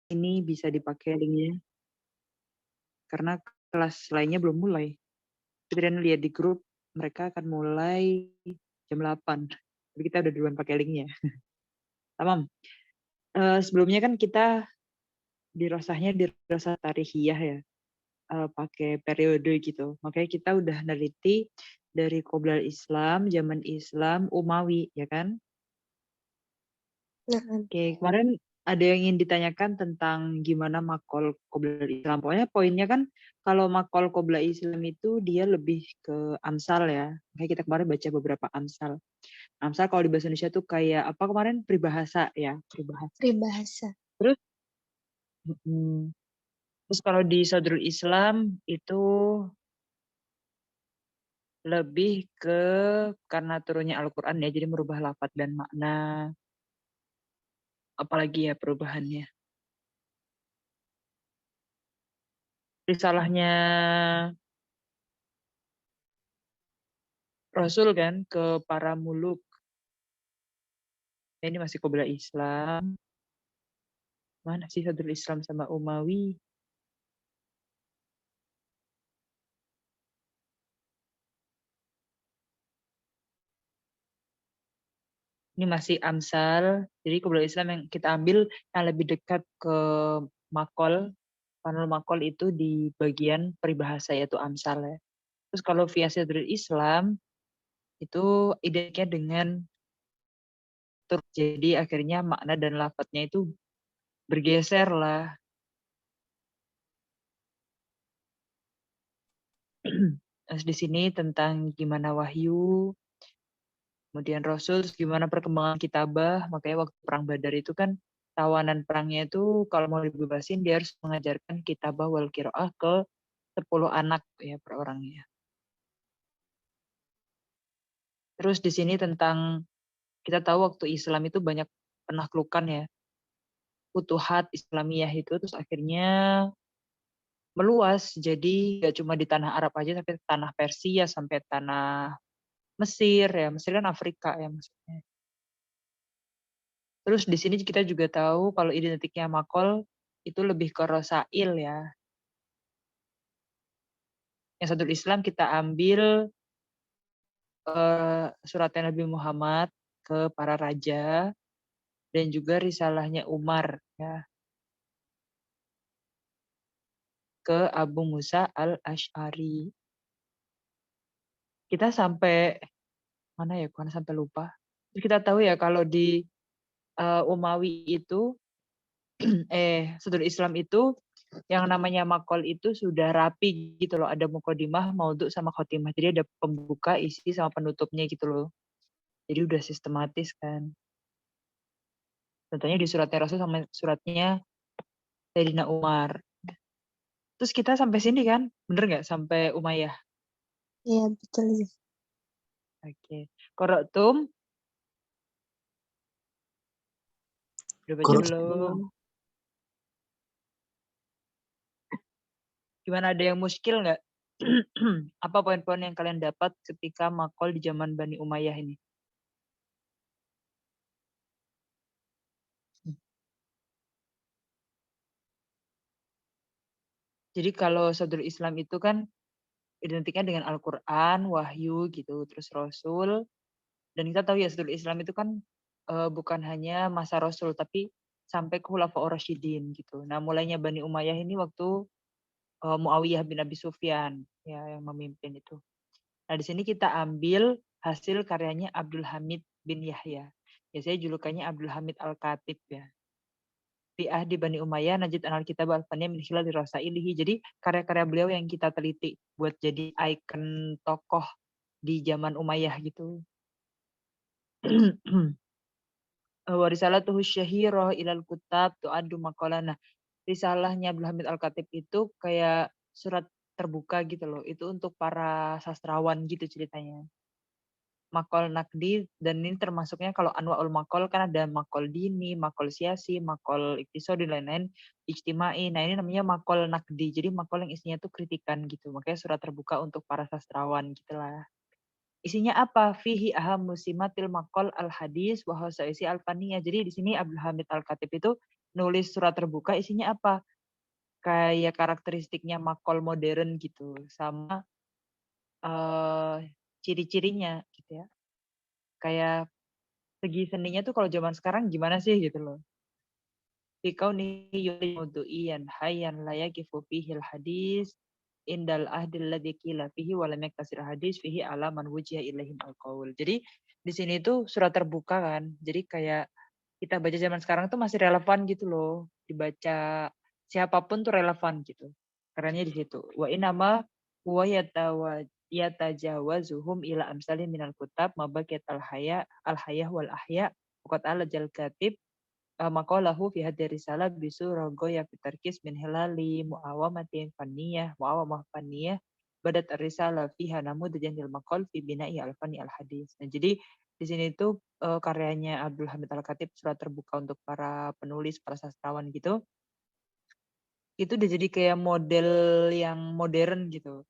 ini bisa dipakai linknya karena kelas lainnya belum mulai. Kalian lihat di grup mereka akan mulai jam 8. Tapi kita udah duluan pakai linknya. Tamam. Sebelumnya kan kita dirasahnya dirasa tarihiyah ya. Pakai periode gitu. Makanya kita udah neliti dari Qoblal Islam, zaman Islam, Umawi, ya kan? Nah, Oke, kemarin ada yang ingin ditanyakan tentang gimana makol Qoblal Islam. Pokoknya poinnya kan kalau makol Qoblal Islam itu dia lebih ke Amsal ya. Makanya kita kemarin baca beberapa Amsal. Amsal kalau di bahasa Indonesia tuh kayak apa kemarin? Peribahasa ya, peribahasa. peribahasa. Terus, terus kalau di Sadrul Islam itu lebih ke karena turunnya Al-Quran ya, jadi merubah lafadz dan makna. Apalagi ya perubahannya. Risalahnya Rasul kan ke para muluk. Ini masih Qoblal Islam. Mana sih Sadrul Islam sama Umawi? Ini masih Amsal. Jadi Qoblal Islam yang kita ambil yang lebih dekat ke makol. Panel makol itu di bagian peribahasa yaitu Amsal ya. Terus kalau via Sadrul Islam itu identiknya dengan jadi akhirnya makna dan lafadznya itu bergeser lah. Terus di sini tentang gimana wahyu, kemudian Rasul, terus gimana perkembangan kitabah. Makanya waktu perang Badar itu kan tawanan perangnya itu kalau mau dibebasin dia harus mengajarkan kitabah wal qiraah ke 10 anak ya per orangnya. Terus di sini tentang kita tahu waktu Islam itu banyak penaklukan ya. Futuhat Islamiyah itu terus akhirnya meluas. Jadi nggak cuma di tanah Arab aja tapi tanah Persia sampai tanah Mesir ya. Mesir kan Afrika ya maksudnya. Terus di sini kita juga tahu kalau identiknya makol itu lebih ke rosail ya. Yang Sadrul Islam kita ambil suratnya Nabi Muhammad ke para raja dan juga risalahnya Umar ya ke Abu Musa al-Ash'ari. Kita sampai mana ya? Karena sampai lupa. Terus kita tahu ya kalau di Umawi itu Sadrul Islam itu yang namanya makol itu sudah rapi gitu loh. Ada mukodimah, maudhu sama khotimah. Jadi ada pembuka, isi sama penutupnya gitu loh. Jadi udah sistematis kan. Contohnya di suratnya Rasul sama suratnya Sayyidina Umar. Terus kita sampai sini kan? Bener nggak? Sampai Umayyah. Iya, betul. Oke. Korotum, udah baca belum? Gimana, ada yang muskil nggak? Apa poin-poin yang kalian dapat ketika makol di zaman Bani Umayyah ini? Jadi kalau Sadrul Islam itu kan identiknya dengan Al-Quran, Wahyu gitu, terus Rasul. Dan kita tahu ya Sadrul Islam itu kan bukan hanya masa Rasul, tapi sampai ke Khulafaur Rasyidin gitu. Nah mulainya Bani Umayyah ini waktu Muawiyah bin Abi Sufyan ya yang memimpin itu. Nah di sini kita ambil hasil karyanya Abdul Hamid bin Yahya. Biasanya julukannya Abdul Hamid Al-Khatib ya. Fi ahdi Bani Umayyah najid anal kitab al-faniyah min khilal rasailihi. Jadi karya-karya beliau yang kita teliti buat jadi ikon tokoh di zaman Umayyah gitu. Wa risalatuhu syahirah ilal kutab tu'addu maqalana. Risalahnya Abdul Hamid Al-Khatib itu kayak surat terbuka gitu loh. Itu untuk para sastrawan gitu ceritanya. Makol nakdi, dan ini termasuknya kalau anwaul makol kan ada makol dini, makol siasi, makol iktisodi, dan lain-lain, ijtimai. Nah ini namanya makol nakdi, jadi makol yang isinya tuh kritikan gitu. Makanya surat terbuka untuk para sastrawan gitulah. Isinya apa? Fihi aham musimatil makol al hadis wa hasaisi al faniyah. Jadi di sini Abdul Hamid Al-Khatib itu nulis surat terbuka isinya apa, kayak karakteristiknya makol modern gitu, sama, ciri-cirinya gitu ya. Kayak segi seninya tuh kalau zaman sekarang gimana sih gitu loh. Fi kaunihi maudu'iyan hayyan la yaqifu fihil hadis indal ahdil ladzi qila fihi wa lam yaktasir hadis fihi ala man wujiha ilaihim alqaul. Jadi di sini tuh surat terbuka kan. Jadi kayak kita baca zaman sekarang tuh masih relevan gitu loh. Dibaca siapapun tuh relevan gitu. Kerennya di situ. Wa inama huwa yatajawazuhum ila amsalin minal kutab mabaqiyat al hayah wal ahya waqad ala jal katib maqalahu fi hadhihi risalah bisurah ghaya fi tarkis min hilali muawamah fanniyah badat ar-risalah fiha namudajan lil maqal fi bina'i al-fani al-hadis. Nah, jadi di sini tuh karyanya Abdul Hamid Al-Khatib surat terbuka untuk para penulis, para sastrawan gitu. Itu udah jadi kayak model yang modern gitu.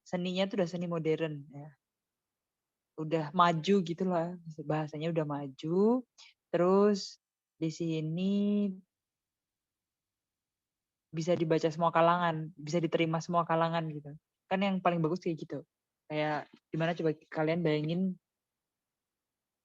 Seninya tuh udah seni modern ya. Udah maju gitu lah, bahasanya udah maju. Terus di sini bisa dibaca semua kalangan, bisa diterima semua kalangan gitu. Kan yang paling bagus kayak gitu. Kayak gimana coba kalian bayangin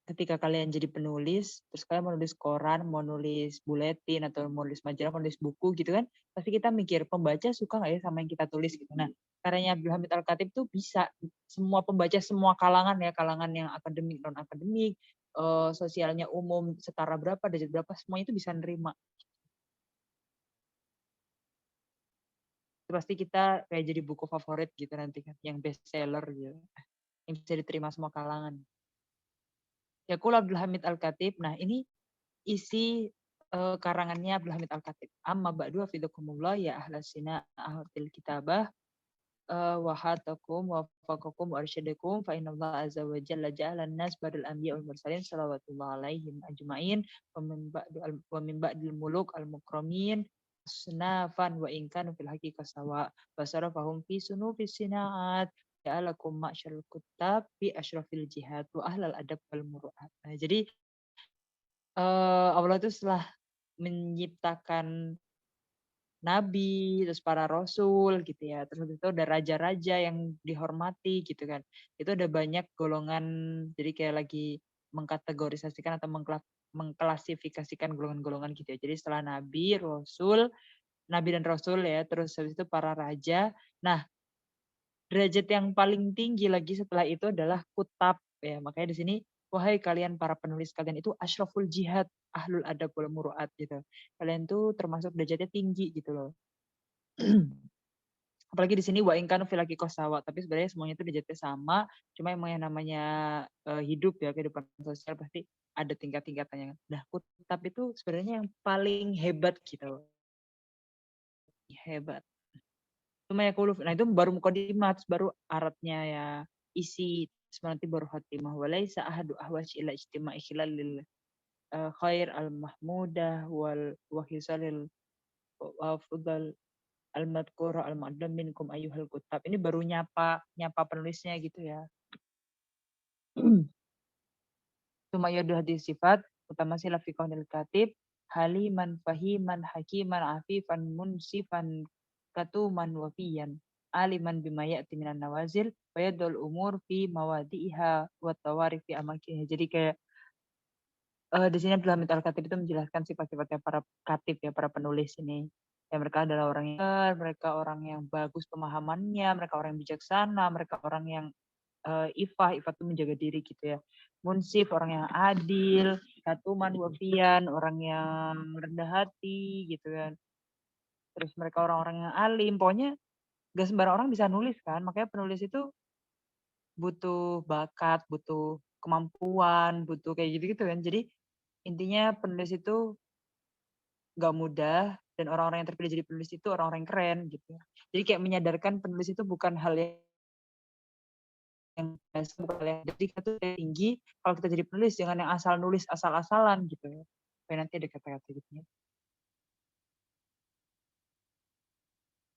ketika kalian jadi penulis, terus kalian mau nulis koran, mau nulis buletin, atau mau nulis majalah, mau nulis buku gitu kan, pasti kita mikir, pembaca suka nggak ya sama yang kita tulis gitu. Nah, karyanya Abdul Hamid Al-Khatib tuh bisa semua pembaca, semua kalangan ya, kalangan yang akademik, non-akademik, sosialnya umum, setara berapa, derajat berapa, semuanya itu bisa nerima. Pasti kita kayak jadi buku favorit gitu nanti kan, yang best seller gitu, yang bisa diterima semua kalangan. Yaqul Abdul Hamid Al-Khatib. Nah, ini isi karangannya Abdul Hamid Al-Khatib. Amma ba'du hafizakumullah ya ahlas sina ahfil kitabah wa hatakum wa faqakum wa arsyadakum fa innallaha azza wa jalla ja'ala an-nas badal anbiya wal mursalin salawatullah alaihim ajma'in wa min ba'dil muluk al-mukramin sunafan wa in kanu fil haqiqah sawa wa sarafahum fi sunufis sinaat ja'alakum ma'syarul kuttab bi asyrafil jihad wa ahlal adab wal muru'at. Nah, jadi Allah itu setelah menciptakan nabi, terus para rasul gitu ya, terus habis itu ada raja-raja yang dihormati gitu kan. Itu ada banyak golongan, jadi kayak lagi mengkategorisasikan atau mengklasifikasikan golongan-golongan gitu ya. Jadi setelah nabi dan rasul ya, terus habis itu para raja. Nah, derajat yang paling tinggi lagi setelah itu adalah kutab ya. Makanya di sini wahai kalian para penulis, kalian itu asyraful jihad, ahlul adab wal muru'at gitu. Kalian tuh termasuk derajatnya tinggi gitu loh. Apalagi di sini wa in kanu fil haqiqah sawa, tapi sebenarnya semuanya itu derajatnya sama, cuma emang yang namanya hidup ya, kehidupan sosial pasti ada tingkat-tingkatannya. Nah, kutab itu sebenarnya yang paling hebat gitu. Hebat. Cuma ya kuluf. Nah, itu baru mukadimah, terus baru aratnya ya isi, terus nanti baru khatimah. Walaisa ahadu ahwaj ila ijtima'i khilalil khair al-mahmudah wal wahisalil wafudal al-madkura al-ma'dam minkum ayyuhal kutab. Ini baru nyapa penulisnya gitu ya. Cuma yadu hadis sifat, utama sila fi kaunil katib, haliman fahiman hakiman afifan munsifan katuman wafiyan aliman bima ya'ti minan nawazil wa yadul umur fi mawadi'iha wa tawarif fi amakinha. Jadi kayak di sini Abdul Hamid Al-Khatib itu menjelaskan sifat-sifatnya para katib ya, para penulis ini. Ya, mereka adalah orang yang mereka orang yang bagus pemahamannya, mereka orang yang bijaksana, mereka orang yang ifah itu menjaga diri gitu ya. Munsif, orang yang adil, katuman wafian, orang yang rendah hati gitu kan. Terus mereka orang-orang yang alim, pokoknya gak sembarang orang bisa nulis kan. Makanya penulis itu butuh bakat, butuh kemampuan, butuh kayak gitu-gitu kan. Jadi intinya penulis itu gak mudah, dan orang-orang yang terpilih jadi penulis itu orang-orang yang keren gitu. Jadi kayak menyadarkan penulis itu bukan hal yang biasa, bukan hal yang jadi kita tuh tinggi. Kalau kita jadi penulis jangan yang asal nulis asal-asalan gitu ya. Supaya nanti ada kata-kata gitu ya.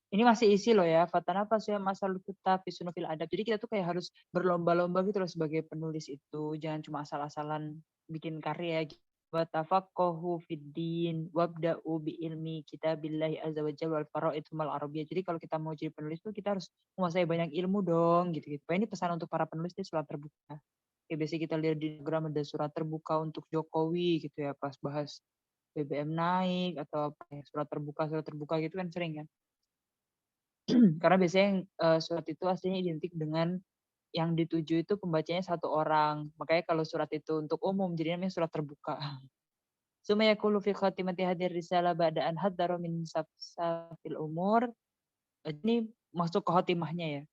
Ini masih isi loh ya, fatana apa sih masal kitab fi adab. Jadi kita tuh kayak harus berlomba-lomba gitu loh sebagai penulis itu. Jangan cuma asal-asalan bikin karya gitu. wa tafaqahu fid din wabda'u bi ilmi kitabillahi azza wa jalla wal fara'id mal arabiyyah. Jadi kalau kita mau jadi penulis tuh kita harus menguasai banyak ilmu dong gitu-gitu. Ini pesan untuk para penulis di surat terbuka. Ya biasanya kita lihat di Instagram ada surat terbuka untuk Jokowi gitu ya pas bahas BBM naik atau apa ya, surat terbuka gitu kan sering kan. Karena biasanya yang, surat itu aslinya identik dengan yang dituju itu pembacanya satu orang. Makanya kalau surat itu untuk umum jadi namanya surat terbuka. Summa yaqulu fi khatimati hadhihi risalah ba'da an haddara min safsafil umur. Ini masuk ke khotimahnya ya.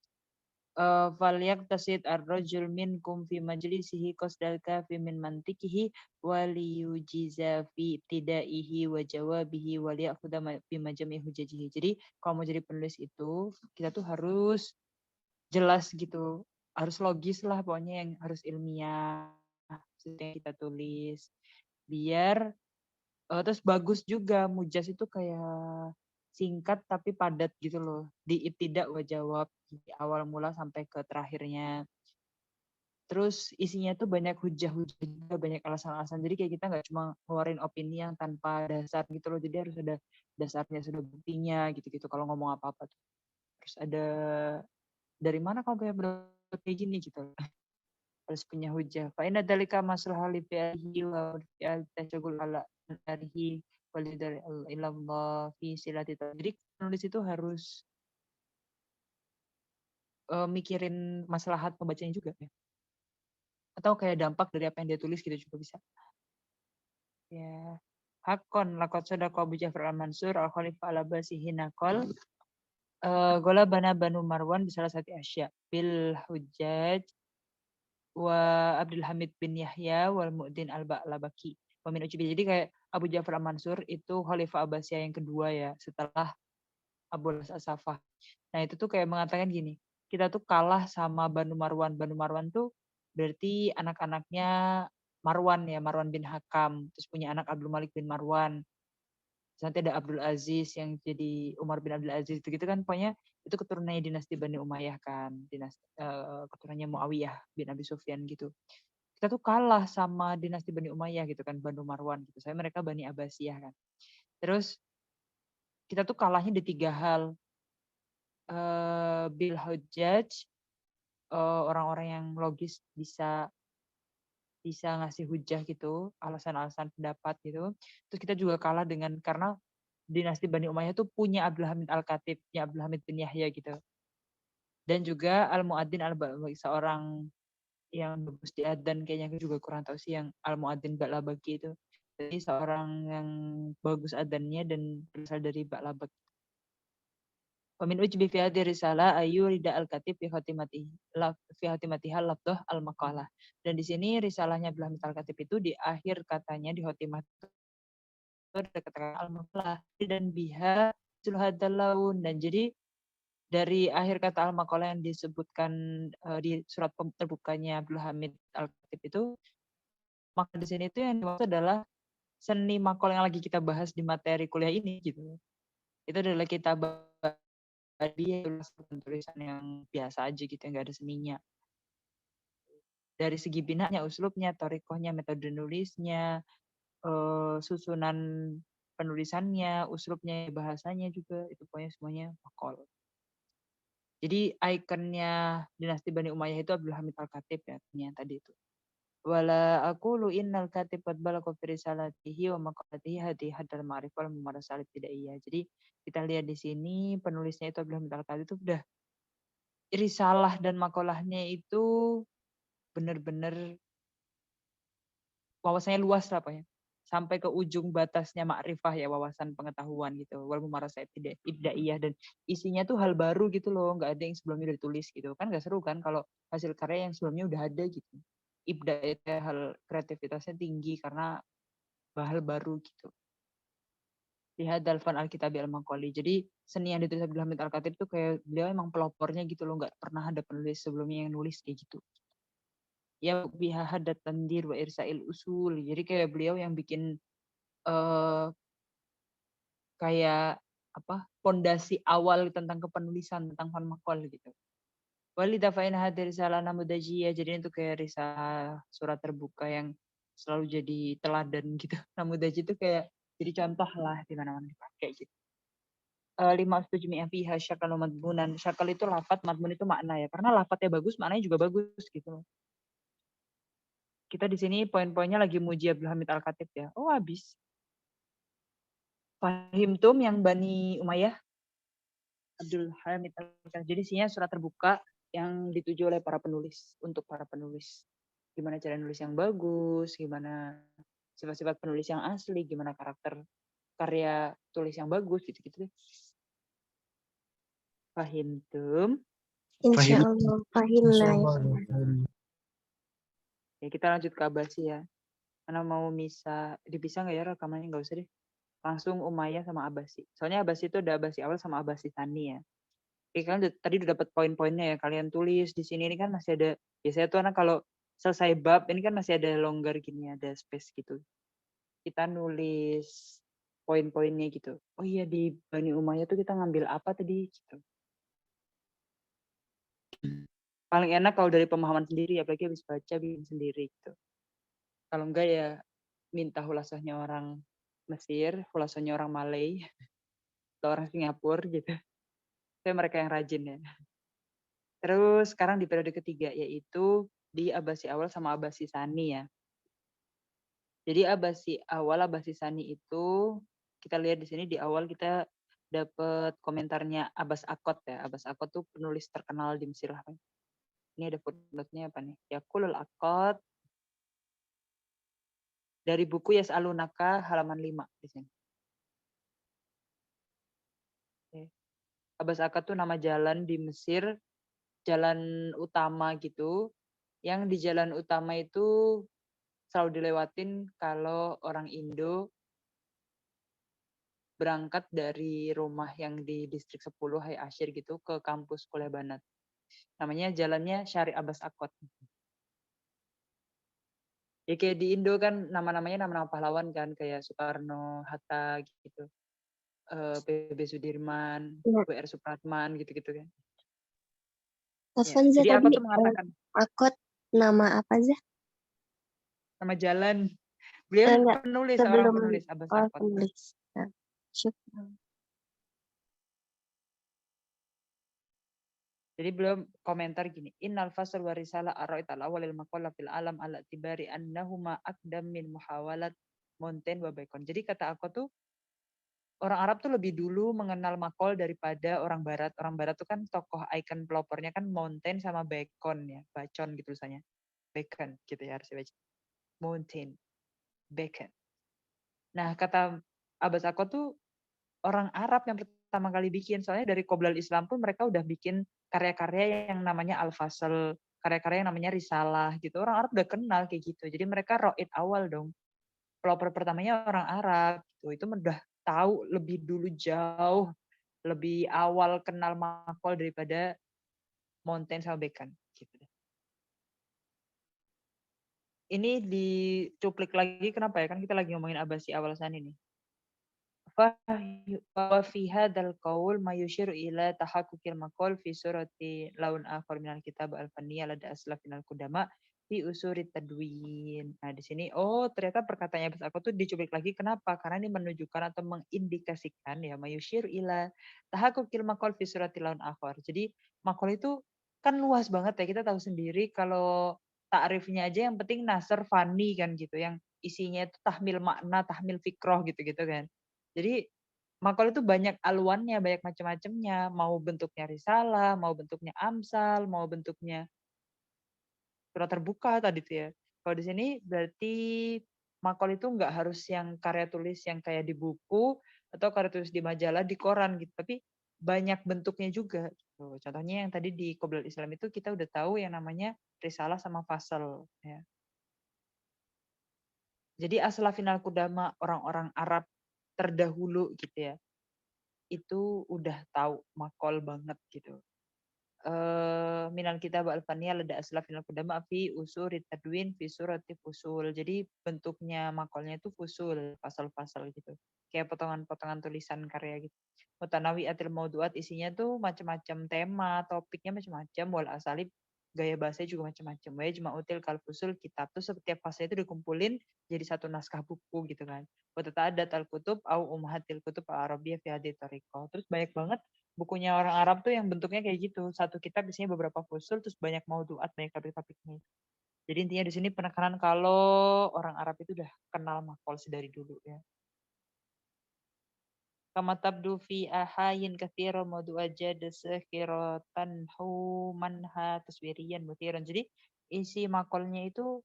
Falyaqtasid ar-rajul minkum fi majlisihi qasdal kafi min mantikihi waliyujiza fi ibtidaihi wa jawabihi waliya'khudha bi majami hujajihi. Jadi kalau mau jadi penulis itu kita tuh harus jelas gitu, harus logis lah pokoknya yang harus ilmiah yang kita tulis. Biar terus bagus juga mujaz itu kayak singkat tapi padat gitu loh. Di ibtida wa jawab di awal mula sampai ke terakhirnya. Terus isinya tuh banyak hujah-hujah juga, banyak alasan-alasan. Jadi kayak kita nggak cuma ngeluarin opini yang tanpa dasar gitu loh. Jadi harus ada dasarnya, sudah buktinya gitu-gitu kalau ngomong apa-apa tuh. Terus ada dari mana kamu punya pendapat kayak gini gitu. Harus punya hujah. Fa inna dzalika maslahah li fi'lihi wa fi'al tashagul ala narihi walidari ilallah fi silati. Jadi penulis itu harus mikirin maslahat pembacanya juga ya. Atau kayak dampak dari apa yang dia tulis gitu juga bisa. Ya. Hakon laqad sadaqa Abu Ja'far al-Mansur al-Khalifah al-Abbasihi naqal gola bana Banu Marwan bisalah satu asya bil hujjaj wa Abdul Hamid bin Yahya wal Mu'din al-Ba'labaki. Wamin ujibi. Jadi kayak Abu Ja'far al-Mansur itu Khalifah Abbasiyah yang kedua ya setelah Abu As-Safah. Nah itu tuh kayak mengatakan gini, kita tuh kalah sama Banu Marwan. Banu Marwan tuh berarti anak-anaknya Marwan ya, Marwan bin Hakam. Terus punya anak Abdul Malik bin Marwan. Terus nanti ada Abdul Aziz yang jadi Umar bin Abdul Aziz. Gitu kan pokoknya itu keturunannya dinasti Bani Umayyah kan. Keturunannya Muawiyah bin Abi Sufyan gitu. Kita tuh kalah sama dinasti Bani Umayyah gitu kan, Banu Marwan gitu. Saya mereka Bani Abbasiyah kan. Terus kita tuh kalahnya di 3 hal. Bil hujjaj, orang-orang yang logis bisa bisa ngasih hujah gitu, alasan-alasan pendapat gitu. Terus kita juga kalah dengan karena dinasti Bani Umayyah tuh punya Abdul Hamid Al-Khatib, punya Abdul Hamid bin Yahya gitu. Dan juga Al-Mu'adzin Al-Ba'labaki, seorang yang bagus di adzan kayaknya aku juga kurang tahu sih yang Al-Mu'adzin Ba'labaki itu. Jadi seorang yang bagus adzannya dan berasal dari Ba'labak. Wamin ujbi fi hadhihi risalah ayu rida al-katib fi khatimatiha lafdhah al-maqalah. Dan di sini risalahnya Abdul Hamid Al-Khatib itu di akhir katanya di khotimah itu ada kata al-maqalah dan biha sulhadal laun. Dan jadi dari akhir kata al-maqalah yang disebutkan di surat terbukanya Abdul Hamid Al-Khatib itu, maka di sini itu yang dimaksud adalah seni makol yang lagi kita bahas di materi kuliah ini gitu. Itu adalah kita dia tulisan yang biasa aja gitu, nggak ada seninya. Dari segi binanya, uslubnya, torikohnya, metode nulisnya, susunan penulisannya, uslubnya, bahasanya juga, itu pokoknya semuanya makol. Jadi ikonnya dinasti Bani Umayyah itu Abdul Hamid Al-Khatib ya, yang tadi itu. Wala aqulu innal katib qad balagha fi risalatihi wa maqalatihi hadi hadal ma'rifah wal mumarasalat iya. Jadi kita lihat di sini penulisnya itu Abdul Hamid Al-Khatib itu udah risalah dan makolahnya itu benar-benar wawasannya luas lah pokoknya. Sampai ke ujung batasnya makrifah ya, wawasan pengetahuan gitu. Wal mumarasalat ibdaiyah, dan isinya tuh hal baru gitu loh, nggak ada yang sebelumnya udah ditulis gitu. Kan nggak seru kan kalau hasil karya yang sebelumnya udah ada gitu. Ibda itu hal kreativitasnya tinggi karena hal baru gitu. Lihat Dalfan Alkitabi Al-Maqali. Jadi seni yang ditulis Abdul Hamid Al-Khatib tuh kayak beliau emang pelopornya gitu loh, nggak pernah ada penulis sebelumnya yang nulis kayak gitu. Ya biha hadat tandir wa irsail usul. Jadi kayak beliau yang bikin kayak apa? Pondasi awal tentang kepenulisan tentang fan makol gitu. Walidha fa in hadir risalah namudajiyah. Jadi itu kayak risalah surat terbuka yang selalu jadi teladan gitu. Namudaji itu kayak jadi contoh lah di mana-mana dipakai gitu. 5 fiha syakal wa madmunan. Syakal itu lafat, madmun itu makna ya. Karena lafadznya bagus, maknanya juga bagus gitu. Kita di sini poin-poinnya lagi muji Abdul Hamid Al-Khatib ya. Oh, habis. Fahimtum yang Bani Umayyah Abdul Hamid Al-Khatib. Jadi isinya surat terbuka yang dituju oleh para penulis, untuk para penulis. Gimana cara nulis yang bagus, gimana sifat-sifat penulis yang asli, gimana karakter karya tulis yang bagus gitu-gitu. Fahimtum. Insya Allah. Fahimna ya. Ya, kita lanjut ke Abasi ya. Karena mau dipisah nggak ya rekamannya? Nggak usah deh. Langsung Umayyah sama Abasi. Soalnya Abasi itu ada Abasi awal sama Abasi Tsani ya. Oke, kalian tadi udah dapat poin-poinnya ya. Kalian tulis di sini ini kan masih ada. Biasanya tuh anak kalau selesai bab ini kan masih ada longgar gini, ada space gitu. Kita nulis poin-poinnya gitu. Oh iya, di Bani Umayyah tuh kita ngambil apa tadi gitu. Paling enak kalau dari pemahaman sendiri, apalagi habis baca bikin sendiri gitu. Kalau enggak ya minta hulasahnya orang Mesir, hulasahnya orang Malay, atau orang Singapura gitu. Saya mereka yang rajin ya. Terus sekarang di periode ketiga, yaitu di Abasi awal sama Abasi Sani ya. Jadi Abasi awal, Abasi Sani itu, kita lihat di sini di awal kita dapat komentarnya Abbas Akot ya. Abbas Akot tuh penulis terkenal di Mesir lah. Ini ada footnote-nya apa nih? Yaqulul Akot dari buku Yas'alunaka halaman 5 di sini. Oke. Abbas Akot tuh nama jalan di Mesir, jalan utama gitu. Yang di jalan utama itu selalu dilewatin kalau orang Indo berangkat dari rumah yang di distrik 10 Hai Ashir gitu ke kampus Kuliah Banat. Namanya jalannya Syari Abbas Akot. Ya kayak di Indo kan nama-namanya nama-nama pahlawan kan, kayak Soekarno, Hatta gitu. PB Sudirman, Ya. WR Supratman gitu-gitu kan. Ya. Afwan Zah, Jadi aku tadi tuh mengatakan akot nama apa Zah? nama jalan. Beliau Enggak, penulis, orang sebelum penulis Abbas Akot. penulis. Nah, syukran. Jadi beliau komentar gini, innal fasl wa risalah ara'it al-awwal al-maqala fil alam ala tibari annahuma aqdam min muhawalat Montaigne wa Bacon. Jadi kata aku tuh orang Arab tuh lebih dulu mengenal Makol daripada orang Barat. Orang Barat tuh kan tokoh ikon pelopornya kan Montaigne sama Bacon ya, Bacon gitu tulisannya. Bacon gitu ya harus dibaca. Montaigne, Bacon. Nah, kata Abbas Akot tuh orang Arab yang pertama kali bikin. Soalnya dari Qoblal Islam pun mereka udah bikin karya-karya yang namanya Al-Fasl, karya-karya yang namanya Risalah gitu. Orang Arab udah kenal kayak gitu. Jadi mereka roid awal dong. Pelopor pertamanya orang Arab gitu. Itu udah tahu lebih dulu jauh lebih awal kenal Makol daripada Montaigne sama Bacon gitu. Ini dicuplik lagi kenapa ya? Kan kita lagi ngomongin Abbasi awal sana ini. وفي هذا القول ما يشير إلى تحقق المقال في سورة لون آخر من الكتاب الفنية لدى أسلافنا القدماء fi usuri tadwin. Nah, di sini ternyata perkataannya Bas aku tuh dicuplik lagi kenapa? Karena ini menunjukkan atau mengindikasikan ya mayusyir ila tahaqquqil maqal fi surati laun akhar. Jadi maqal itu kan luas banget ya. Kita tahu sendiri kalau takrifnya aja yang penting nasr fani kan gitu yang isinya itu tahmil makna, tahmil fikroh gitu-gitu kan. Jadi makol itu banyak aluannya, banyak macam-macamnya. Mau bentuknya risalah, mau bentuknya amsal, mau bentuknya surat terbuka tadi tuh ya. Kalau di sini berarti makol itu nggak harus yang karya tulis yang kayak di buku atau karya tulis di majalah, di koran gitu. Tapi banyak bentuknya juga. Gitu. Contohnya yang tadi di Qoblal Islam itu kita udah tahu yang namanya risalah sama fasal. Ya. Jadi aslafin al-qudama orang-orang Arab terdahulu gitu ya. Itu udah tahu makol banget gitu. Minal kitab al-faniyah lada aslafil qudama fi usuri tadwin fi surati fusul. Jadi bentuknya makolnya itu fusul, pasal-pasal gitu. Kayak potongan-potongan tulisan karya gitu. Mutanawi atil mauduat isinya tuh macam-macam tema, topiknya macam-macam wal asalib gaya bahasanya juga macam-macam. Wa yajma'u tilkal fusul kitab tuh setiap fase itu dikumpulin jadi satu naskah buku gitu kan. Wa tata'addatal kutub au ummahatil kutub al-arabiyyah fi hadhihi tariqah. Terus banyak banget bukunya orang Arab tuh yang bentuknya kayak gitu. Satu kitab biasanya beberapa fusul terus banyak maudu'at, banyak topik-topiknya. Jadi intinya di sini penekanan kalau orang Arab itu udah kenal makol sedari dulu ya. Kama tabdu fi ahayin kathira madu ajad sekhiratan hu manha taswiriyan mutiran. Jadi isi makolnya itu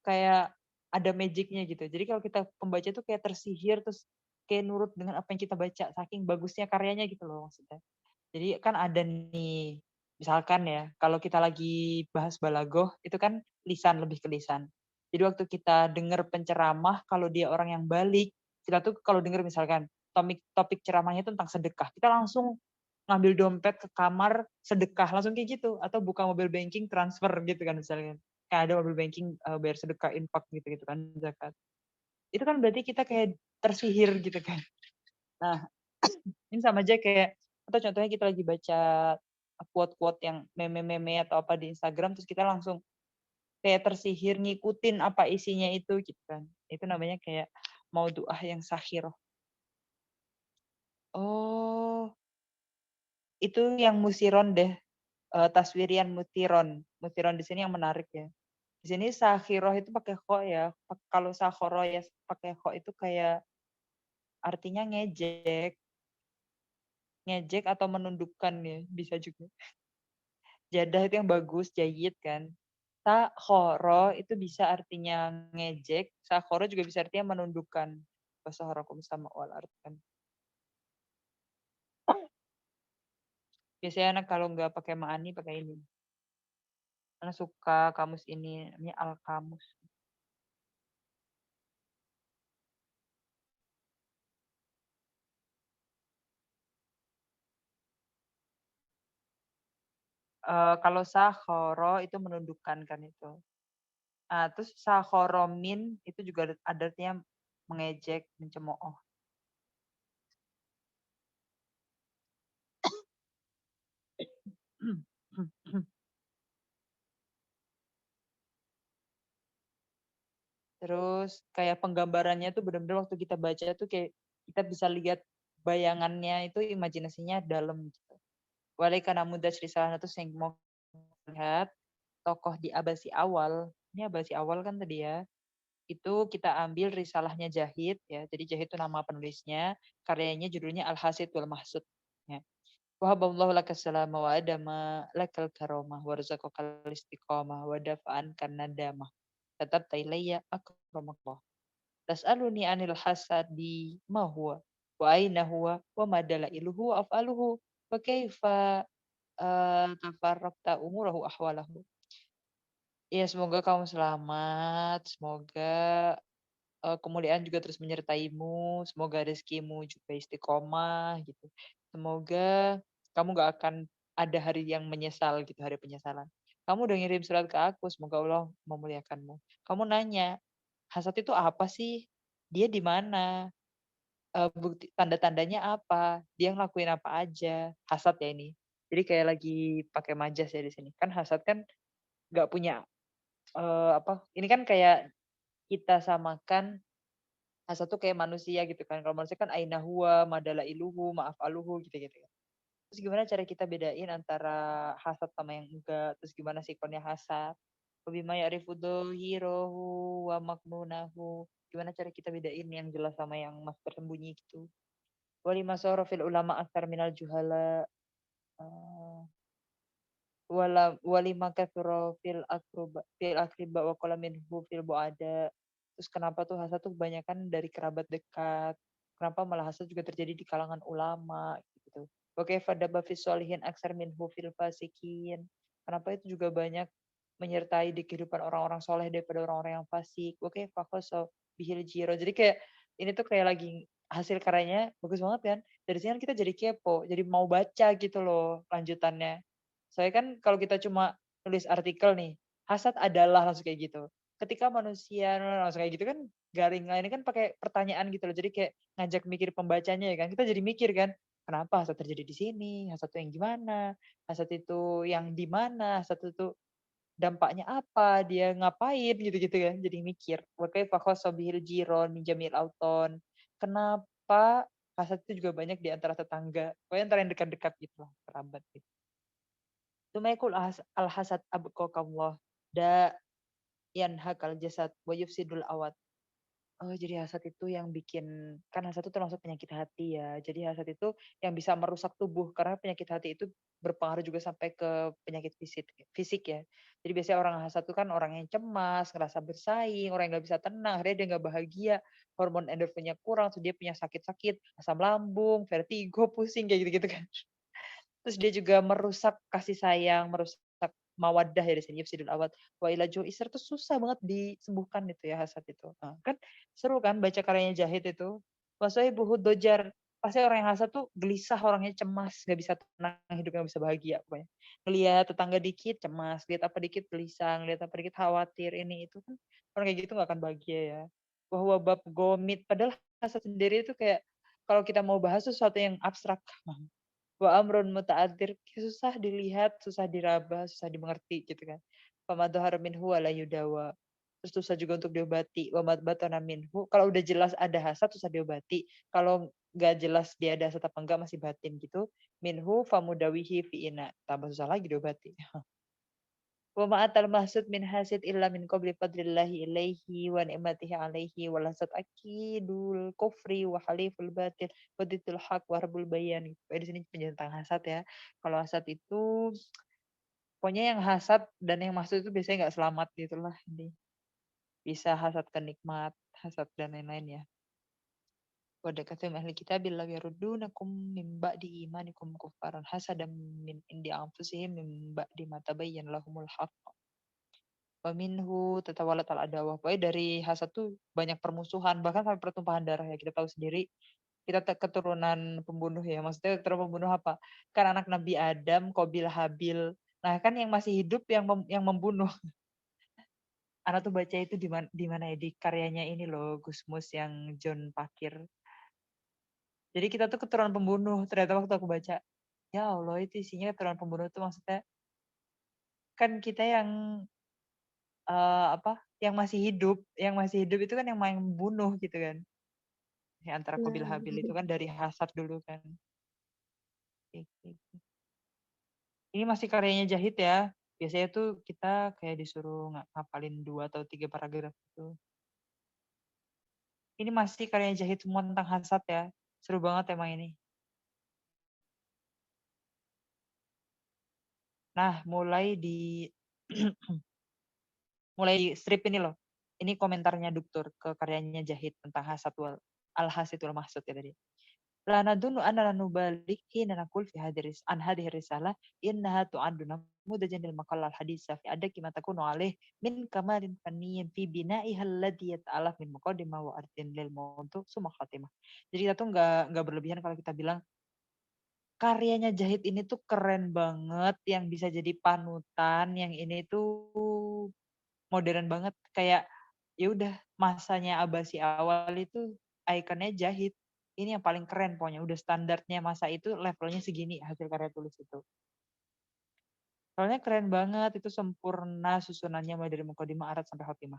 kayak ada magicnya gitu. Jadi kalau kita pembaca itu kayak tersihir terus kayak nurut dengan apa yang kita baca saking bagusnya karyanya gitu loh maksudnya. Jadi kan ada nih, misalkan ya, kalau kita lagi bahas balagoh, itu kan lisan, lebih ke lisan. Jadi waktu kita dengar penceramah, kalau dia orang yang balik, kita tuh kalau dengar misalkan topik ceramahnya tentang sedekah, kita langsung ngambil dompet ke kamar sedekah, langsung kayak gitu. Atau buka mobile banking transfer gitu kan misalkan. Kayak ada mobile banking bayar sedekah, infak gitu-gitu kan, zakat. Itu kan berarti kita kayak tersihir gitu kan. Nah, ini sama aja kayak atau contohnya kita lagi baca quote-quote yang meme-meme atau apa di Instagram terus kita langsung kayak tersihir ngikutin apa isinya itu gitu kan. Itu namanya kayak maudu'ah yang sahirah. Oh, itu yang musiron deh. Taswirian mutiron. Mutiron di sini yang menarik ya. Di sini sakhiroh itu pakai kho ya. Kalau sakhoro ya pakai kho itu kayak artinya ngejek. Ngejek atau menundukkan ya, bisa juga. Jadah itu yang bagus, jayid kan. Sakhoro itu bisa artinya ngejek, sakhoro juga bisa artinya menundukkan. Wasaharakum sama wal ard kan. Biasanya anak kalau nggak pakai ma'ani pakai ini. Anak suka kamus ini, namanya al-kamus. Kalau sakhoro itu menundukkan kan itu. Terus sakhoromin itu juga ada artinya mengejek, mencemooh. Terus kayak penggambarannya tuh benar-benar waktu kita baca tuh kayak kita bisa lihat bayangannya itu imajinasinya dalam gitu. Walaikana mudaj risalah itu sing mau lihat tokoh di Abasi awal. Ini Abasi awal kan tadi ya. Itu kita ambil risalahnya Jahid ya. Jadi Jahid itu nama penulisnya, karyanya judulnya Al-Hasid wal Mahsud ya. Wahaballahu laka salama wa adama lakal karomah warzaqakal istiqamah wa dafa'an kan nadamah. Tetap tailayya akramaklah. Tas'aluni anil hasadi ma huwa wa aina huwa wa ma dalailuhu wa af'aluhu wa kaifa tafarraqta umurahu ahwalahu. Ya semoga kamu selamat, semoga kemuliaan juga terus menyertaimu, semoga rezekimu juga istiqomah gitu. Semoga kamu gak akan ada hari yang menyesal gitu, hari penyesalan. Kamu udah ngirim surat ke aku, semoga Allah memuliakanmu. Kamu nanya, hasad itu apa sih? Dia di mana? Bukti tanda-tandanya apa? Dia ngelakuin apa aja? Hasad ya ini. Jadi kayak lagi pakai majas ya di sini. Kan hasad kan nggak punya apa? Ini kan kayak kita samakan hasad tuh kayak manusia gitu kan. Kalau manusia kan aina huwa, madala iluhu, maaf aluhu gitu-gitu ya. Terus gimana cara kita bedain antara hasad sama yang enggak? Terus gimana sikonnya hasad? Wabima ya'rifu dhahirohu wa maknunahu. Gimana cara kita bedain yang jelas sama yang mas tersembunyi gitu? Walima sorofil ulama aktar minal juhala. eh, walima kathura fil akriba wa qala minhu fil bu'ada. Terus kenapa tuh hasad tuh kebanyakan dari kerabat dekat? Kenapa malah hasad juga terjadi di kalangan ulama gitu. Wa kaifa dabba fis sholihin aksar minhu fil fasikin. Kenapa itu juga banyak menyertai di kehidupan orang-orang soleh daripada orang-orang yang fasik. Wa kaifa khassa bihil jiro. Jadi kayak ini tuh kayak lagi hasil karyanya bagus banget kan. Dari sini kan kita jadi kepo, jadi mau baca gitu loh lanjutannya. Soalnya kan kalau kita cuma nulis artikel nih, hasad adalah langsung kayak gitu. Ketika manusia langsung kayak gitu kan garing ini kan pakai pertanyaan gitu loh. Jadi kayak ngajak mikir pembacanya ya kan. Kita jadi mikir kan, kenapa hasad terjadi di sini? Hasad itu yang gimana? Hasad itu yang di mana? Hasad itu dampaknya apa, dia ngapain gitu-gitu ya, jadi mikir. Wa kaifa khassa bihil jiron min jamil auton. Kenapa hasad itu juga banyak di antara tetangga, pokoknya antara yang dekat-dekat gitu lah, kerabat gitu. Tumaikul al-hasad abqakallah da yanhakal jasad wa yufsidul awat. Oh, jadi hasad itu yang bikin kan hasad itu termasuk penyakit hati ya. Jadi hasad itu yang bisa merusak tubuh karena penyakit hati itu berpengaruh juga sampai ke penyakit fisik ya. Jadi biasanya orang hasad itu kan orang yang cemas, ngerasa bersaing, orang yang nggak bisa tenang, akhirnya dia nggak bahagia, hormon endorfinnya kurang, terus dia punya sakit-sakit, asam lambung, vertigo, pusing kayak gitu-gitu kan. Terus dia juga merusak kasih sayang, merusak mawaddah ya di sini, yufsidul awad. Wa ilajul isar tuh susah banget disembuhkan itu ya hasad itu. Nah, kan seru kan baca karyanya Zahid itu. Buhud dojar. Pasti orang yang hasad tuh gelisah, orangnya cemas, nggak bisa tenang, hidupnya nggak bisa bahagia pokoknya. Ngelihat tetangga dikit cemas, lihat apa dikit gelisah, lihat apa dikit khawatir, ini itu kan orang kayak gitu nggak akan bahagia ya. Bahwa bab gomit, padahal hasad sendiri itu kayak kalau kita mau bahas sesuatu yang abstrak. Wa amrun muta'adzir, susah dilihat, susah diraba, susah dimengerti gitu kan. Fama dhahara minhu wa la yudawa. Terus susah juga untuk diobati. Wa ma batana minhu, kalau udah jelas ada hasad susah diobati. Kalau nggak jelas dia ada hasad apa enggak masih batin gitu. Minhu famudawihi fi'ina. Tambah susah lagi diobati. Wa ma'atal mahsud min hasid illa min qabli fadlillahi ilaihi wa ni'matihi alaihi wa lasat akidul kufri wa haliful batil wa ditul haq wa rabbul bayan. Di sini penjelasan tentang hasad ya. Kalau hasad itu pokoknya yang hasad dan yang maksud itu biasanya nggak selamat gitulah ini. Bisa hasad ke nikmat, hasad dan lain-lain ya. Wa dakatum ahli kitabil la yaruddunakum min ba'di imanikum kuffaran hasadan min indi anfusihim min ba'di ma tabayyana lahumul haqq. Minhu tatawalat al adawah. Pokoknya dari hasad tuh banyak permusuhan, bahkan sampai pertumpahan darah ya. Kita tahu sendiri, kita keturunan pembunuh ya. Maksudnya keturunan pembunuh apa? Kan anak Nabi Adam, Qabil, Habil. Nah, kan yang masih hidup yang membunuh. Anak tuh baca itu di mana ya? Di karyanya ini loh, Gusmus yang John Pakir. Jadi kita tuh keturunan pembunuh. Ternyata waktu aku baca, ya Allah itu isinya keturunan pembunuh tuh maksudnya kan kita yang apa, yang masih hidup itu kan yang main bunuh gitu kan. Ya, antara Qabil Nah, Habil itu kan dari hasad dulu kan. Gitu. Ini masih karyanya Zahid ya. Biasanya tuh kita kayak disuruh ngapalin 2 atau 3 paragraf itu. Ini masih karyanya Zahid semua tentang hasad ya. Seru banget emang ini. Nah, mulai di strip ini loh. Ini komentarnya Duktur ke karyanya Zahid tentang hasad al-hasid wal mahsud ya tadi. La nadunnu anna nubalik hina naqul fi hadhihi risalah innaha tu'addu namudajan lil maqal al haditsa fi adaki ma takunu alaih min kamalin fanniyin fi bina'iha alladhi yata'alaf min muqaddimah wa artin lil mawdu' summa khatimah. Jadi kita tuh nggak berlebihan kalau kita bilang karyanya Zahid ini tuh keren banget, yang bisa jadi panutan, yang ini tuh modern banget kayak ya udah masanya Abbasi awal itu ikonnya Zahid. Ini yang paling keren pokoknya udah standarnya masa itu levelnya segini hasil karya tulis itu. Soalnya keren banget itu sempurna susunannya mulai dari Muqaddimah Arat sampai Khotimah.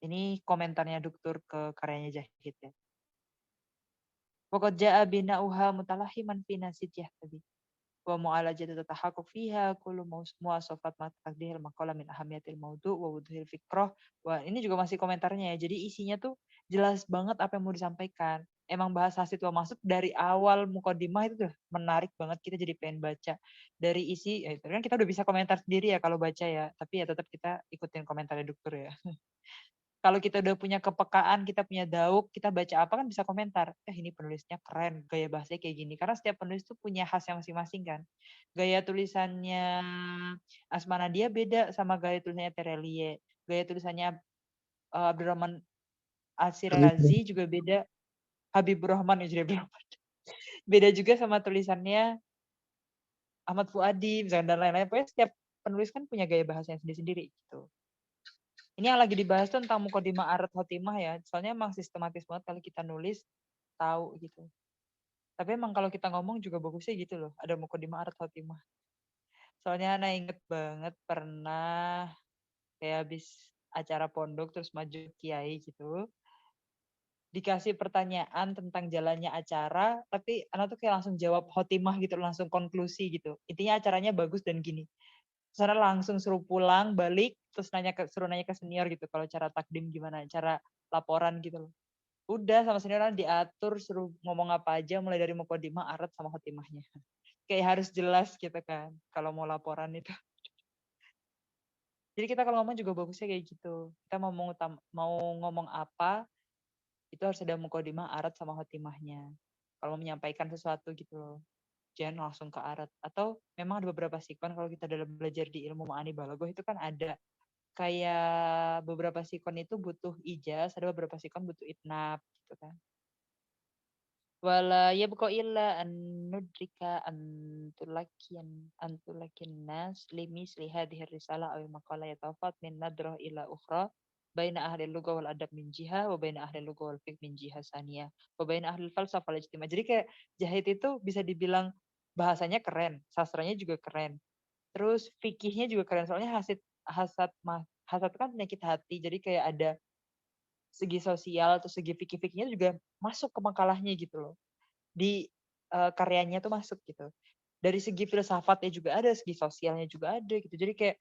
Ini komentarnya Duktur ke karyanya Zahid ya. Waqad ja'a bina'uha mutalahiman fi nasijah tadi. Wa mu'alajatu tatahaqqaq fiha kullu muwasafat ma taqdihil maqala min ahamiyatil maudu' wa wuduhil fikrah. Wah, ini juga masih komentarnya ya. Jadi isinya tuh jelas banget apa yang mau disampaikan. Emang bahas hasid wa maksud dari awal mukadimah itu tuh menarik banget, kita jadi pengen baca. Dari isi, ya itu kan kita udah bisa komentar sendiri ya kalau baca ya, tapi ya tetap kita ikutin komentarnya dokter ya. Kalau kita udah punya kepekaan, kita punya dauk, kita baca apa kan bisa komentar. Ini penulisnya keren, gaya bahasanya kayak gini. Karena setiap penulis tuh punya khasnya masing-masing kan. Gaya tulisannya Asma Nadia beda sama gaya tulisannya Terelie. Gaya tulisannya Abdurrahman Asirazi juga beda. Habibur Rahman ya jadi beda juga sama tulisannya Ahmad Fuadi misalnya dan lain-lain. Pokoknya setiap penulis kan punya gaya bahasanya sendiri-sendiri gitu. Ini yang lagi dibahas tuh tentang Muqaddimah Arat Khotimah ya. Soalnya emang sistematis banget kalau kita nulis tahu gitu. Tapi emang kalau kita ngomong juga bagusnya gitu loh. Ada Muqaddimah Arat Khotimah. Soalnya Ana inget banget pernah kayak habis acara pondok terus maju kiai gitu. Dikasih pertanyaan tentang jalannya acara, tapi Ana tuh kayak langsung jawab khotimah gitu, langsung konklusi gitu. Intinya acaranya bagus dan gini. Terus Ana langsung suruh pulang, balik, terus suruh nanya ke senior gitu, kalau cara takdim gimana, cara laporan gitu loh. Udah sama senior Ana diatur, suruh ngomong apa aja, mulai dari mukodimah, arat, sama khotimahnya. Kayak harus jelas gitu kan, kalau mau laporan itu. Jadi kita kalau ngomong juga bagusnya kayak gitu. Kita mau ngomong apa, itu harus ada mukodimah, arat, sama khotimahnya. Kalau menyampaikan sesuatu gitu loh. Jangan langsung ke arat. Atau memang ada beberapa sikon kalau kita dalam belajar di ilmu ma'ani balagoh itu kan ada kayak beberapa sikon itu butuh ijaz, ada beberapa sikon butuh itnab gitu kan. Wala yabqa illa an nudrika antulakin nas limisli hadhihi risalah aw maqala yatafat min nadrah ila ukhra baina ahli lugha wal adab min jiha wa baina ahli lugha wal fiqh min jiha saniyah wa baina ahli falsafah wal ijtima. Jadi kayak Jahit itu bisa dibilang bahasanya keren, sastranya juga keren. Terus fikihnya juga keren soalnya hasad kan penyakit hati. Jadi kayak ada segi sosial atau segi fikih-fikihnya juga masuk ke makalahnya gitu loh. Di karyanya tuh masuk gitu. Dari segi filsafatnya juga ada, segi sosialnya juga ada gitu. Jadi kayak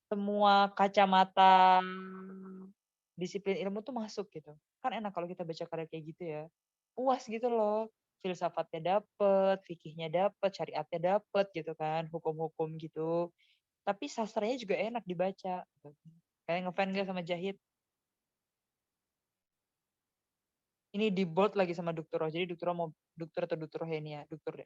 semua kacamata disiplin ilmu tuh masuk gitu. Kan enak kalau kita baca karya kayak gitu ya. Puas gitu loh. Filsafatnya dapet, fikihnya dapet, syariatnya dapet gitu kan, hukum-hukum gitu. Tapi sastranya juga enak dibaca. Gitu. Kayak ngefans gak sama Jahit? Ini di bold lagi sama Dr. Roh. Jadi Dr. atau Dr. Henia, Dr.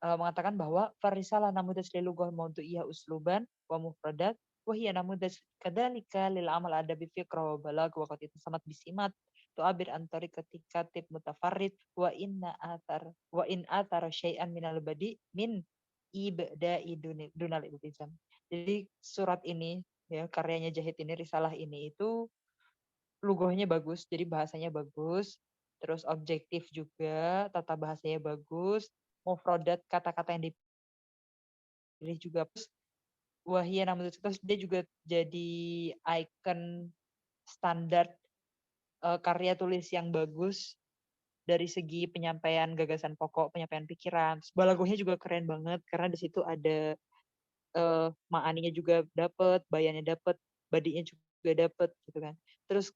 Mengatakan bahwa farisalah namudaj lilugah maudu'iyah usluban wa mufradat wa hiya namudaj kadzalika lil amal adabi fiqra wa balag wa qad samat bisimat tu'abir antari ketika tip mutafarrid wa in athar syai'an minal badi min ibda'i dunal iltizam. Jadi surat ini ya karyanya Jahit ini, risalah ini itu lugahnya bagus, jadi bahasanya bagus, terus objektif juga, tata bahasanya bagus, mufradat kata-kata yang dipilih juga. Terus wahia namun terus dia juga jadi icon standar karya tulis yang bagus dari segi penyampaian gagasan pokok, penyampaian pikiran. Terus balagohnya juga keren banget karena di situ ada ma'aninya juga dapet, bayannya dapet, badinya juga dapet gitu kan. Terus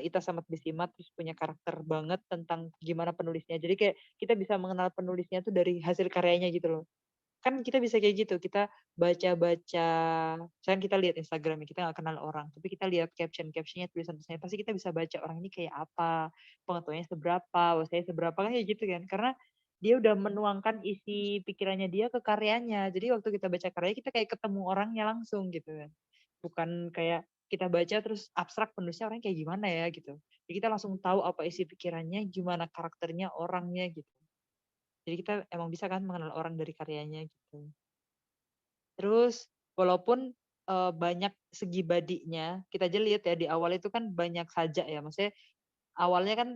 Ita sama Bisimat terus punya karakter banget tentang gimana penulisnya. Jadi kayak kita bisa mengenal penulisnya tuh dari hasil karyanya gitu loh. Kan kita bisa kayak gitu, kita baca-baca, misalkan kita lihat Instagramnya, kita nggak kenal orang, tapi kita lihat caption-captionnya, tulisan-tulisannya, pasti kita bisa baca orang ini kayak apa, pengetahuannya seberapa, wawasannya seberapa, kan kayak gitu kan. Karena dia udah menuangkan isi pikirannya dia ke karyanya. Jadi waktu kita baca karyanya, kita kayak ketemu orangnya langsung gitu kan. Bukan kayak kita baca terus abstrak penulisnya orangnya kayak gimana ya gitu. Jadi kita langsung tahu apa isi pikirannya, gimana karakternya, orangnya gitu. Jadi kita emang bisa kan mengenal orang dari karyanya gitu. Terus walaupun banyak segi badinya, kita aja lihat ya di awal itu kan banyak sajak ya. Maksudnya awalnya kan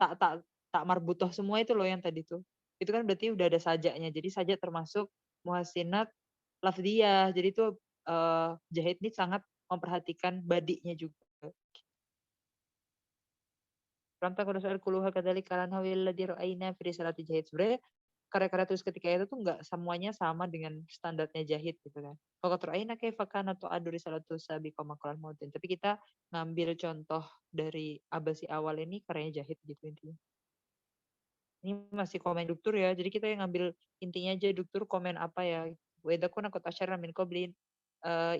tak tak tak marbutoh semua itu loh yang tadi tuh. Itu kan berarti udah ada sajaknya. Jadi sajak termasuk muhasinat lafdiyah. Jadi itu Jahit ini sangat memperhatikan badinya juga. Contoh kalau soal kuluha kadzalik kalan hawil ladzi ra'aina fi risalati Jahit. Sebenarnya karya-karya tulis ketika itu tuh nggak semuanya sama dengan standarnya Jahit gitu kan. Kalau terakhir kaifa kana tu'adu risalatu sabiqa maqalan maudin. Tapi kita ngambil contoh dari Abasi awal ini karyanya Jahit gitu intinya. Ini masih komen Duktur ya. Jadi kita yang ngambil intinya aja Duktur komen apa ya. Wa idza kunna qad asyara min qablin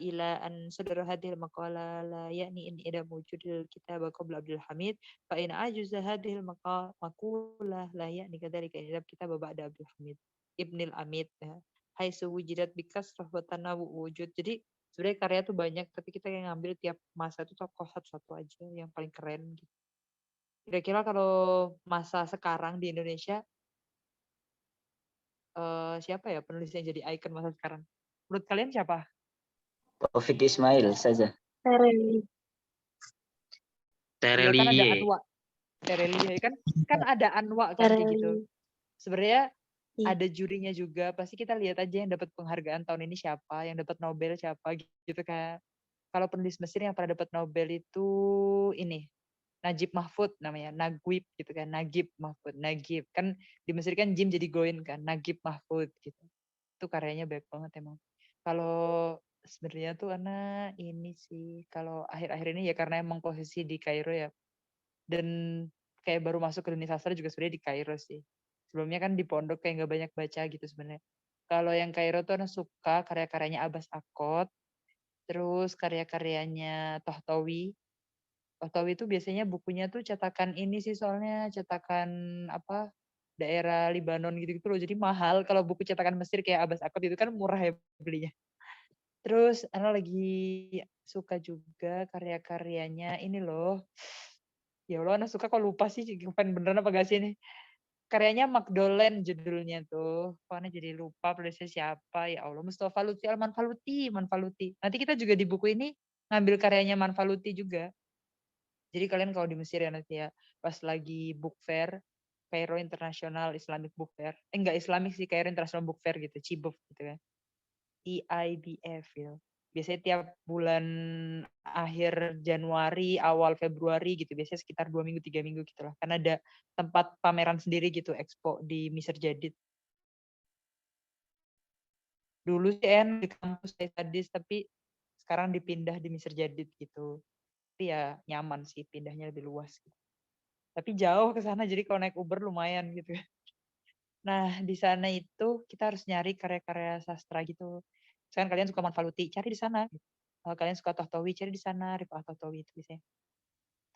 ila an sadara hadhil maqala la yakni in ida mujudil kitab qabla Abdul Hamid fa in ajuza hadhil maqula la yakni kadzalika in kitab ba'da Abdul Hamid Ibnil Amid ya. Haitsu wujidat bikasrah wa tanawu wujud. Jadi sebenarnya karya tuh banyak tapi kita yang ngambil tiap masa itu tokoh satu-satu aja yang paling keren gitu. Kira-kira kalau masa sekarang di Indonesia siapa ya penulis yang jadi ikon masa sekarang? Menurut kalian siapa? Taufik Ismail saja. Tereli. Iya kan ada Terelie. Anwa. Terelie kan ada Anwa kan kayak gitu. Sebenarnya Iya. ada jurinya juga. Pasti kita lihat aja yang dapat penghargaan tahun ini siapa, yang dapat Nobel siapa gitu kan. Kalau penulis Mesir yang pernah dapat Nobel itu ini Najib Mahfud namanya, Naguib gitu kan, Nagib Mahfud, Nagib. Kan di Mesir kan Jim jadi Goin kan, Nagib Mahfud gitu. Itu karyanya baik banget emang. Kalau sebenarnya tuh anak ini sih, kalau akhir-akhir ini ya karena emang posisi di Kairo ya, dan kayak baru masuk ke dunia sastra juga sebenarnya di Kairo sih. Sebelumnya kan di pondok kayak nggak banyak baca gitu sebenarnya. Kalau yang Kairo tuh anak suka karya-karyanya Abbas Akot, terus karya-karyanya Tohtawi. Tohtawi itu biasanya bukunya tuh cetakan ini sih soalnya cetakan apa daerah Libanon gitu-gitu loh. Jadi mahal kalau buku cetakan Mesir kayak Abbas Akot itu kan murah ya belinya. Terus Ana lagi suka juga karya-karyanya ini loh. Ya Allah, Ana suka kok lupa sih pengen beneran apa gak sih ini. Karyanya Magdalene judulnya tuh. Kok Ana jadi lupa penulisnya siapa. Ya Allah, Mustafa Lutfi Al-Manfaluti. Manfaluti. Nanti kita juga di buku ini ngambil karyanya Manfaluti juga. Jadi kalian kalau di Mesir ya nanti ya, pas lagi book fair, Cairo International Islamic Book Fair. Enggak Islamic sih, Cairo International Book Fair gitu, CIBF gitu kan. EIBF ya. Biasanya tiap bulan akhir Januari, awal Februari gitu. Biasanya sekitar 2 minggu, 3 minggu gitu lah. Karena ada tempat pameran sendiri gitu, expo di Misr Jadid. Dulu sih di kampus saya sadis, tapi sekarang dipindah di Misr Jadid gitu. Tapi ya nyaman sih, pindahnya lebih luas gitu. Tapi jauh ke sana, jadi kalau naik Uber lumayan gitu. Nah, di sana itu kita harus nyari karya-karya sastra gitu. Misalkan kalian suka Manfaluti, cari di sana. Kalau kalian suka Tohtawi, cari di sana, Rifa'ah Tohtawi itu biasanya.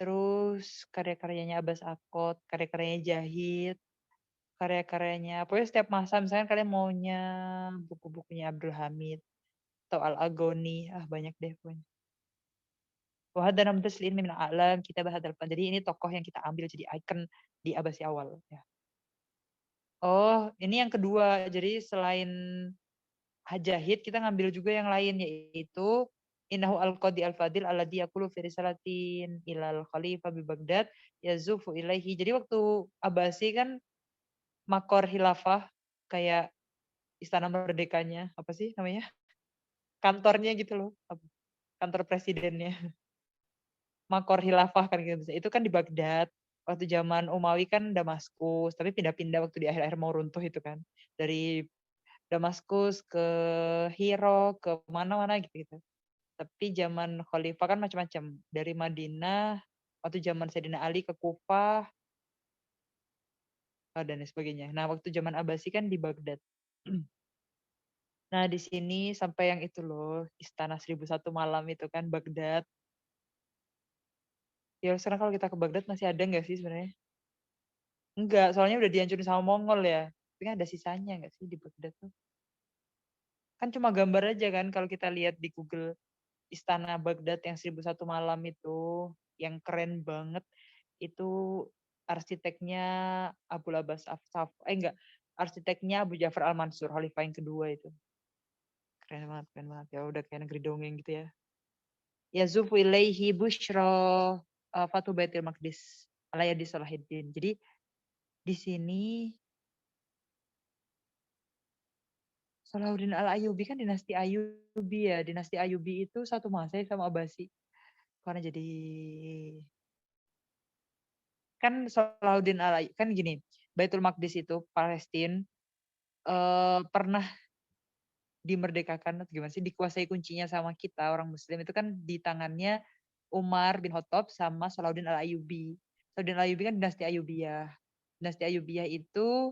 Terus karya-karyanya Abbas Akot, karya-karyanya Jahid, karya-karyanya, pokoknya setiap masa, misalkan kalian maunya buku-bukunya Abdul Hamid, atau Al-Agoni, banyak deh pokoknya. Wahada namdas li'in min a'lam, kita bahadal. Jadi ini tokoh yang kita ambil jadi icon di Abasi awal. Ya. Oh, ini yang kedua. Jadi selain Hajahid, kita ngambil juga yang lain, yaitu Innahu al-Qadi al-Fadil alladhi yaqulu fi risalatin ilal khalifah bi Baghdad yazufu ilaihi. Jadi waktu Abbasi kan makor hilafah kayak istana merdekanya, apa sih namanya? Kantornya gitu loh, kantor presidennya. Makor hilafah kan gitu. Itu kan di Baghdad. Waktu zaman Umawi kan Damaskus, tapi pindah-pindah waktu di akhir-akhir mau runtuh itu kan. Dari Damaskus ke Hiro, ke mana-mana gitu. Tapi zaman Khalifah kan macam-macam. Dari Madinah, waktu zaman Sayyidina Ali ke Kufah, dan sebagainya. Nah, waktu zaman Abbasi kan di Baghdad. Nah, di sini sampai yang itu loh, Istana 1001 Malam itu kan, Baghdad. Ya sekarang kalau kita ke Baghdad masih ada nggak sih sebenarnya? Enggak, soalnya udah dihancurin sama Mongol ya. Tapi kan ada sisanya nggak sih di Baghdad tuh? Kan cuma gambar aja kan kalau kita lihat di Google Istana Baghdad yang 1001 Malam itu, yang keren banget. Itu arsiteknya Abu Abbas Afsaf. Enggak, arsiteknya Abu Ja'far Al-Mansur, Khalifah yang kedua itu. Keren banget, keren banget. Ya udah kayak negeri dongeng gitu ya. Yazufu ilaihi bushra Fatu Baitul Maqdis ala yadi Salahuddin. Jadi di sini Salahuddin Al-Ayyubi kan dinasti Ayyubi ya. Dinasti Ayyubi itu satu masa sama Abbasi. Karena jadi kan Salahuddin Al-Ayyubi kan gini, Baitul Maqdis itu Palestina pernah dimerdekakan atau gimana sih, dikuasai kuncinya sama kita orang Muslim itu kan di tangannya Umar bin Khattab sama Salahuddin Al-Ayyubi. Salahuddin Al-Ayyubi kan dinasti Ayyubiyah. Dinasti Ayyubiyah itu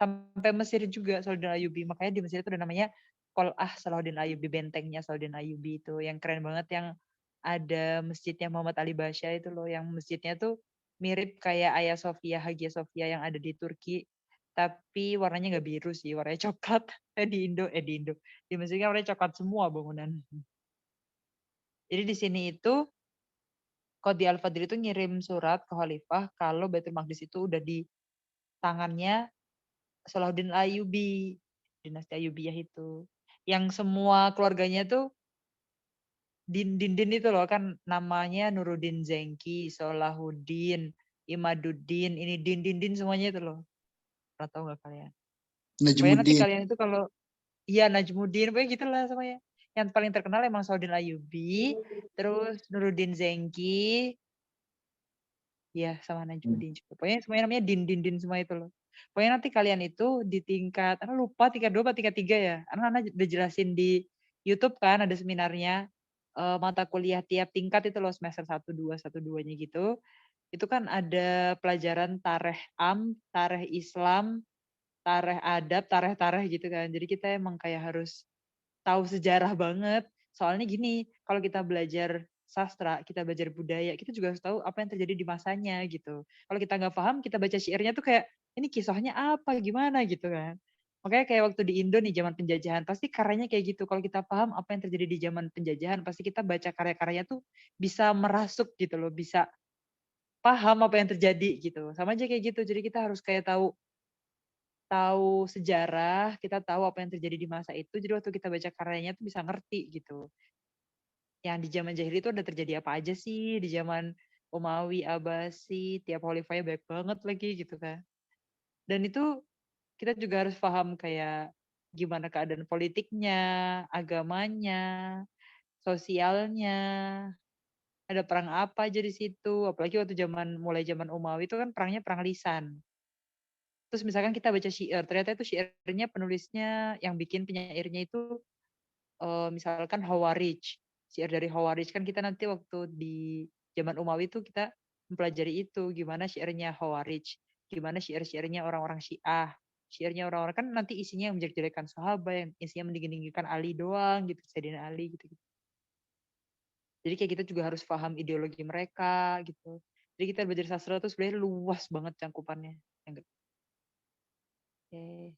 sampai Mesir juga Salahuddin Al-Ayyubi. Makanya di Mesir itu ada namanya Qal'ah Salahuddin Al-Ayyubi, bentengnya Salahuddin Al-Ayyubi itu yang keren banget, yang ada masjidnya Muhammad Ali Basha itu loh, yang masjidnya tuh mirip kayak Hagia Sophia yang ada di Turki, tapi warnanya nggak biru sih, warnanya coklat. Di Indo, di Mesir kan warnanya coklat semua bangunan. Jadi di sini itu Qadi Al-Fadil itu ngirim surat ke Khalifah kalau Baitul Maqdis itu udah di tangannya Salahuddin Ayyubi, dinasti Ayyubiyah itu. Yang semua keluarganya tuh Din itu loh kan namanya Nuruddin Zengki, Salahuddin, Imaduddin, ini Din semuanya itu loh. Pernah tahu nggak kalian? Pokoknya nanti Najmuddin. kalian itu kalau iya Najmuddin, pokoknya gitulah semuanya. Yang paling terkenal emang Saudin Ayyubi, terus Nuruddin Zengki, ya sama Najmuddin juga. Pokoknya semuanya namanya din semua itu loh. Pokoknya nanti kalian itu di tingkat, Ana lupa tingkat 2 atau tingkat 3 ya. Ana udah jelasin di YouTube kan ada seminarnya mata kuliah tiap tingkat itu loh semester 1, 2, 1, 2-nya gitu. Itu kan ada pelajaran tareh tareh Islam, tareh adab, tareh gitu kan. Jadi kita emang kayak harus tahu sejarah banget. Soalnya gini, kalau kita belajar sastra, kita belajar budaya, kita juga harus tahu apa yang terjadi di masanya gitu. Kalau kita nggak paham, kita baca syairnya tuh kayak, ini kisahnya apa, gimana gitu kan. Makanya kayak waktu di Indo nih zaman penjajahan, pasti karyanya kayak gitu. Kalau kita paham apa yang terjadi di zaman penjajahan, pasti kita baca karya-karyanya tuh bisa merasuk gitu loh, bisa paham apa yang terjadi gitu. Sama aja kayak gitu. Jadi kita harus kayak tahu tahu sejarah, kita tahu apa yang terjadi di masa itu, jadi waktu kita baca karyanya tuh bisa ngerti gitu. Yang di zaman jahiliyah itu ada terjadi apa aja sih, di zaman Umawi, Abbasi, tiap khalifahnya banyak banget lagi gitu kan. Dan itu kita juga harus paham kayak gimana keadaan politiknya, agamanya, sosialnya, ada perang apa aja di situ. Apalagi waktu mulai zaman Umawi itu kan perangnya perang lisan. Terus misalkan kita baca syair, ternyata itu syairnya penulisnya yang bikin penyairnya itu misalkan Khawarij. Syair dari Khawarij kan kita nanti waktu di zaman Umawi itu kita mempelajari itu gimana syairnya Khawarij, gimana syair-syairnya orang-orang Syiah. Syairnya orang-orang kan nanti isinya yang menjelek-jelekan sahabat, yang isinya meninggikan Ali doang gitu, Sayyidina Ali gitu. Jadi kayak kita juga harus paham ideologi mereka gitu. Jadi kita belajar sastra tuh sebenarnya luas banget cangkupannya. Oke.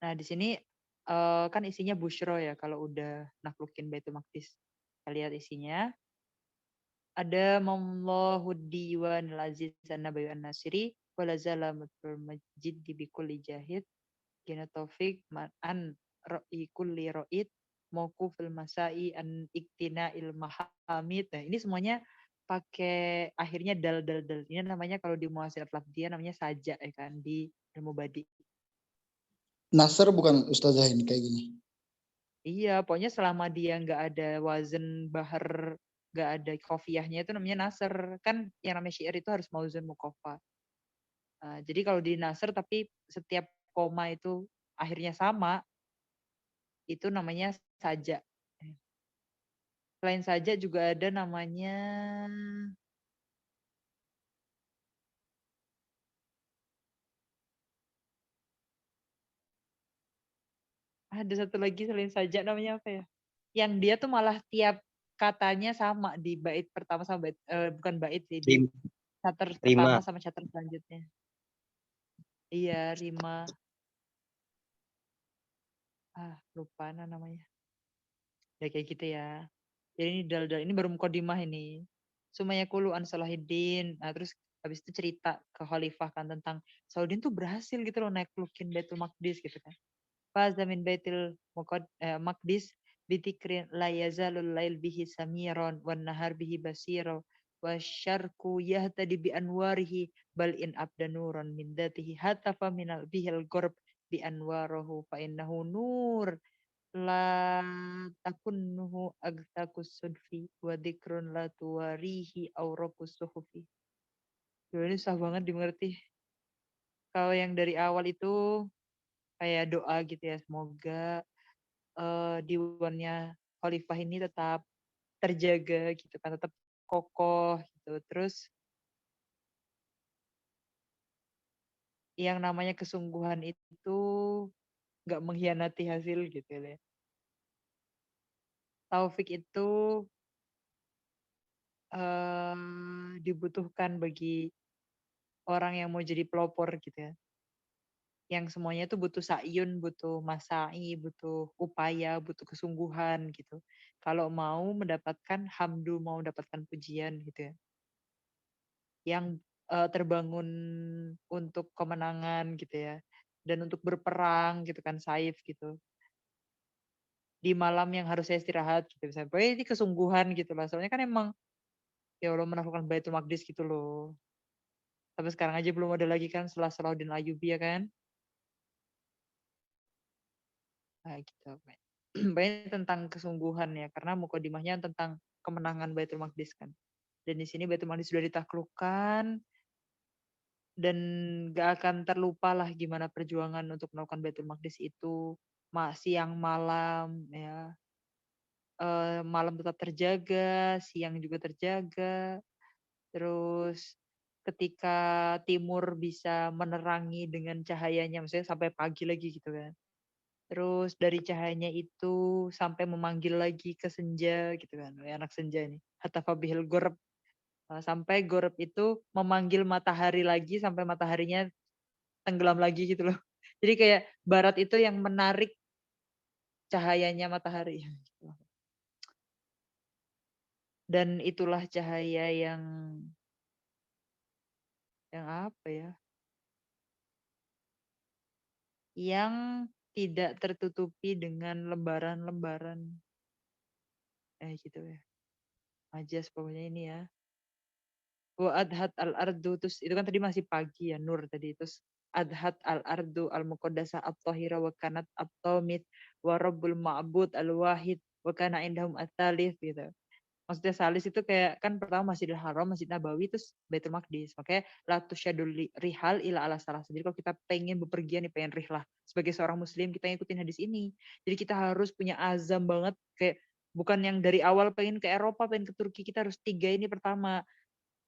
Nah, di sini kan isinya busyro ya kalau udah naklukin Baitul Maqdis. Kita lihat isinya. Ada Mamlahud Diwanil Aziz An-Nabawi An-Nasiri walazala matul majid bi kulli jahid gina taufik an ra'i kulli ra'id mauqufil masai an iktina il mahamid. Nah, ini semuanya pakai akhirnya dal. Ini namanya kalau di muasirat lafdhiyah namanya saja ya kan di ilmu badi. Nasr bukan Ustazah ini kayak gini. Iya, pokoknya selama dia nggak ada wazan bahar, nggak ada kofiyahnya itu namanya nasr. Kan yang namanya syair itu harus mauzun muqafa. Jadi kalau di nasr tapi setiap koma itu akhirnya sama, itu namanya saja. Selain saja juga ada namanya ada satu lagi selain saja namanya apa ya? Yang dia tuh malah tiap katanya sama di bait pertama sama bait bukan bait sih di chapter pertama sama chapter selanjutnya. Iya, rima. Lupa namanya. Ya kayak gitu ya. Jadi ini dal ini baru mukadimah ini. Sumaya Kulu an Salahuddin. Nah, terus habis itu cerita ke khalifah kan tentang Salahuddin tuh berhasil gitu loh naik lukin Baitul Maqdis gitu kan. Faza min Baitul Maqdis bitikrin la yazalul lail bihi samiron wan nahar bihi basiro wa syarku yahtadi bi anwarihi bal in abdanuron min datihi hatafa minal bihil gorb bi anwarahu fa innahu nur la takunnuhu agtakus sudfi wa dzikrun la tuwarihi aurakus suhufi. Ini susah banget dimengerti. Kalau yang dari awal itu kayak doa gitu ya, semoga diwannya khalifah ini tetap terjaga gitu kan, tetap kokoh gitu. Terus yang namanya kesungguhan itu nggak mengkhianati hasil gitu ya. Taufik itu dibutuhkan bagi orang yang mau jadi pelopor gitu ya. Yang semuanya itu butuh sa'yun, butuh masai, butuh upaya, butuh kesungguhan gitu. Kalau mau mendapatkan hamdu, mau mendapatkan pujian gitu ya. Yang terbangun untuk kemenangan gitu ya. Dan untuk berperang gitu kan, saif gitu. Di malam yang harus saya istirahat gitu. Pokoknya ini kesungguhan gitu lah. Soalnya kan emang ya Allah menaklukkan Baitul Maqdis gitu loh. Sampai sekarang aja belum ada lagi kan setelah Salahuddin Ayyubi ya kan. gitu. Banyak tentang kesungguhan ya, karena mukadimahnya tentang kemenangan Baitul Maqdis kan. Dan di sini Baitul Maqdis sudah ditaklukkan dan gak akan terlupa lah gimana perjuangan untuk melakukan Baitul Maqdis itu, siang malam ya, malam tetap terjaga, siang juga terjaga. Terus ketika timur bisa menerangi dengan cahayanya, maksudnya sampai pagi lagi gitu kan. Terus dari cahayanya itu sampai memanggil lagi ke senja gitu kan. Anak senja ini. Hatta fabihil ghurab. Sampai ghurab itu memanggil matahari lagi sampai mataharinya tenggelam lagi gitu loh. Jadi kayak barat itu yang menarik cahayanya matahari. Dan itulah cahaya yang apa ya? Yang tidak tertutupi dengan lembaran-lembaran gitu ya. Majas pokoknya ini ya. Wa adhat al-ardu, terus itu kan tadi masih pagi ya, nur tadi, terus adhat al-ardu al-muqaddasah at-tahira wa kanat at-tamit wa rabbul ma'bud al-wahid wa kana indahum at-talith gitu. Maksudnya salis itu kayak kan pertama Masjidil Haram, Masjid Nabawi, terus Baitul Maqdis. Makanya la tusyadul rihal ila ala salah. Jadi kalau kita pengen bepergian nih, pengen rihlah sebagai seorang muslim, kita ngikutin hadis ini. Jadi kita harus punya azam banget, kayak bukan yang dari awal pengen ke Eropa, pengen ke Turki, kita harus 3 ini pertama.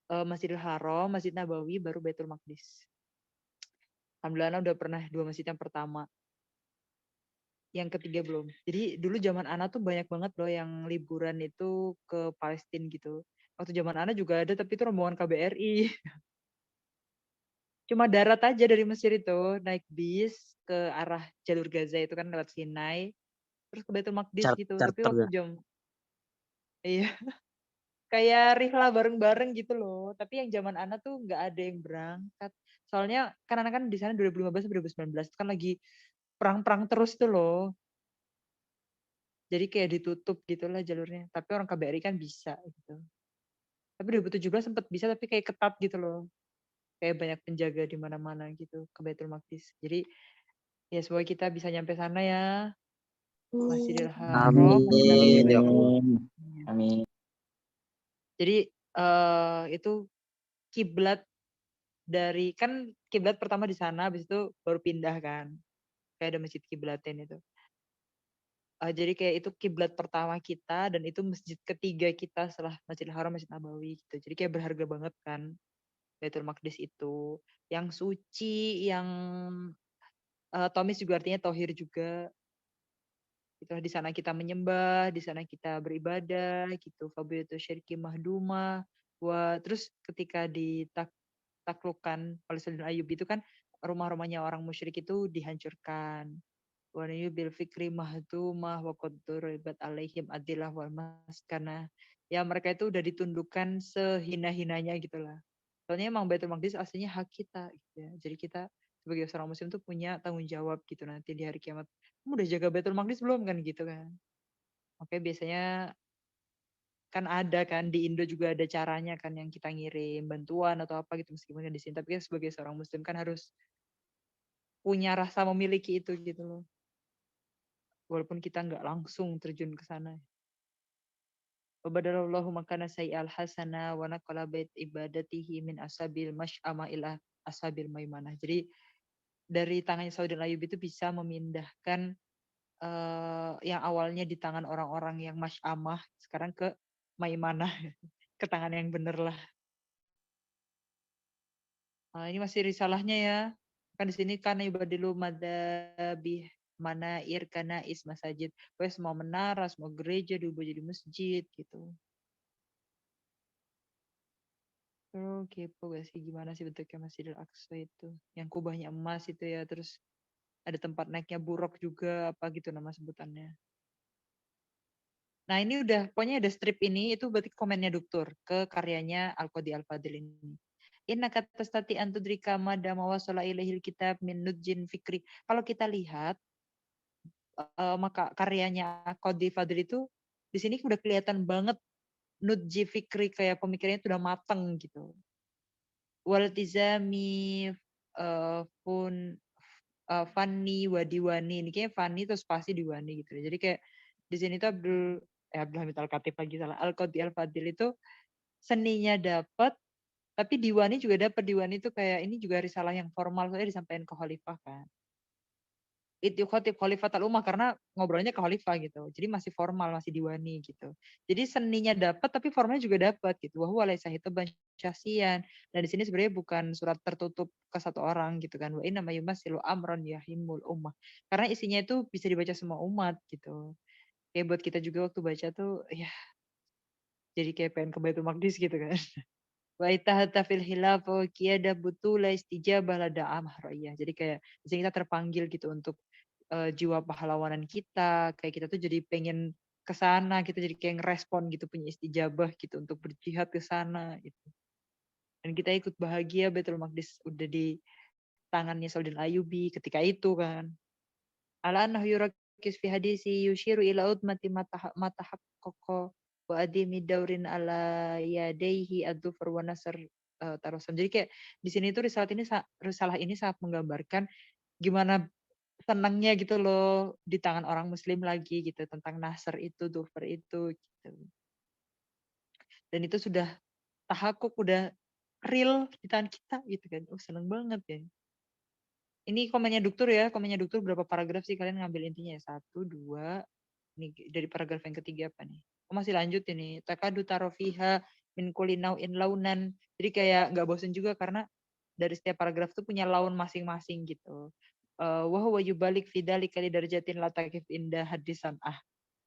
Masjidil Haram, Masjid Nabawi, baru Baitul Maqdis. Alhamdulillah udah pernah 2 masjid yang pertama. Yang ketiga belum. Jadi dulu zaman Ana tuh banyak banget loh yang liburan itu ke Palestina gitu. Waktu zaman Ana juga ada, tapi itu rombongan KBRI. Cuma darat aja dari Mesir itu, naik bis ke arah jalur Gaza itu kan lewat Sinai, terus ke Baitul Maqdis gitu. Tapi Charter waktu ya. iya, kayak rihlah bareng-bareng gitu loh. Tapi yang zaman Ana tuh nggak ada yang berangkat. Soalnya kan Ana kan di sana 2015 2019 itu kan lagi perang-perang terus tuh loh. Jadi kayak ditutup gitulah jalurnya. Tapi orang KBRI kan bisa gitu. Tapi 2017 sempat bisa tapi kayak ketat gitu loh. Kayak banyak penjaga di mana-mana gitu ke Baitul Maqdis. Jadi ya semoga kita bisa nyampe sana ya. Masjidil Haram, Masjid Nabawi, Amin ya Baitul Allah. Maqdis. Amin. Jadi itu kiblat dari kan kiblat pertama di sana, habis itu baru pindah kan. Kayak ada masjid kiblatin itu. Jadi kayak itu kiblat pertama kita dan itu masjid ketiga kita setelah Masjidil Haram, Masjid Nabawi gitu. Jadi kayak berharga banget kan Baitul Maqdis itu. Yang suci, yang Tomis juga artinya tohir juga. Gitu. Di sana kita menyembah, di sana kita beribadah gitu. Fabiyatu syirki mahdumah. Terus ketika ditaklukkan oleh Sayyidina Ayyub itu kan rumah-rumahnya orang musyrik itu dihancurkan. Wa bil fikri mahdumah wa qad duribat alaihim adillah wal maskana. Ya mereka itu udah ditundukkan sehina-hinanya gitulah. Soalnya emang Baitul Maqdis aslinya hak kita gitu ya. Jadi kita sebagai seorang muslim tuh punya tanggung jawab gitu nanti di hari kiamat. Kamu udah jaga Baitul Maqdis belum kan gitu kan. Oke, biasanya kan ada kan di Indo juga ada caranya kan yang kita ngirim bantuan atau apa gitu meskipun di sini, tapi kan sebagai seorang muslim kan harus punya rasa memiliki itu gitu loh. Walaupun kita nggak langsung terjun ke sana. Wabadalallahu makana sayyal hasana wa naqala bait ibadatihi min asabil masy'ama ila asabil maimanah. Jadi dari tangannya Saudara Ayub itu bisa memindahkan yang awalnya di tangan orang-orang yang masy'amah sekarang ke maimanah, ke tangan yang bener lah. Ini masih risalahnya ya. Kan di sini kan ibadilu madabih mana irkana is masajid. Pokoknya semua menara, semua gereja diubah jadi masjid gitu. Kepo gak sih gimana sih bentuknya Masjidil Aqsa itu? Yang kubahnya emas itu ya, terus ada tempat naiknya buruk juga, apa gitu nama sebutannya. Nah ini udah, pokoknya ada strip ini, itu berarti komennya Duktur ke karyanya Al-Qadi Al-Fadil ini. Inna katastati antudrika madama wasala ilahil kitab min nujin fikri. Kalau kita lihat, maka karyanya Qadi Fadil itu, di sini udah kelihatan banget nudji fikri, kayak pemikirannya itu udah mateng gitu. Waltizami Fani wa diwani. Ini kayaknya Fani terus spasi diwani gitu. Jadi kayak di sini tuh Abdul Hamid Al-Khatib lagi salah. Al-Qadi Al-Fadil itu seninya dapat, tapi diwani juga dapat. Diwani itu kayak ini juga risalah yang formal, soalnya disampaikan ke khalifah kan. Itu khotib khalifatul ummah karena ngobrolnya ke khalifah gitu. Jadi masih formal, masih diwani gitu. Jadi seninya dapat tapi formnya juga dapat gitu. Wa huwa laisa hitaban syahsiyan. Dan di sini sebenarnya bukan surat tertutup ke satu orang gitu kan. Wa inna ma yumassilu amran yahimul ummah. Karena isinya itu bisa dibaca semua umat gitu. Kayak buat kita juga waktu baca tuh ya jadi kayak pengen ke Baitul Maqdis gitu kan. Wa itahata fil khilaf wa qiyada butula istijabah lada amah ra'iyah. Jadi kayak di sini kita terpanggil gitu untuk jiwa pahlawanan kita, kayak kita tuh jadi pengen ke sana, kita jadi kayak ngerespon gitu, punya istijabah gitu untuk berjihad ke sana gitu. Dan kita ikut bahagia Baitul Maqdis udah di tangannya Saladin Ayyubi ketika itu kan. Ala annahu yurakis fi hadisi yushiru ila udmati matahaqqaqa wa adimi daurin ala yadaihi ad-dhufar wa nasr tarasam. Jadi kayak di sini tuh risalah ini sangat menggambarkan gimana senangnya gitu loh di tangan orang muslim lagi gitu tentang nasr itu, dhufar itu gitu. Dan itu sudah tahakkuk, udah real di tangan kita gitu kan. Oh, seneng banget ya. Ini komennya Duktur ya, komennya Duktur berapa paragraf sih kalian ngambil intinya ya? 1, 2, ini dari paragraf yang ketiga apa nih? Oh, masih lanjut ini. Takadu tarofiha min kulli nau'in launan. Jadi kayak nggak bosen juga karena dari setiap paragraf tuh punya laun masing-masing gitu. Wa huwa yubalik fi dzalika li darajatin la takif inda hadisan.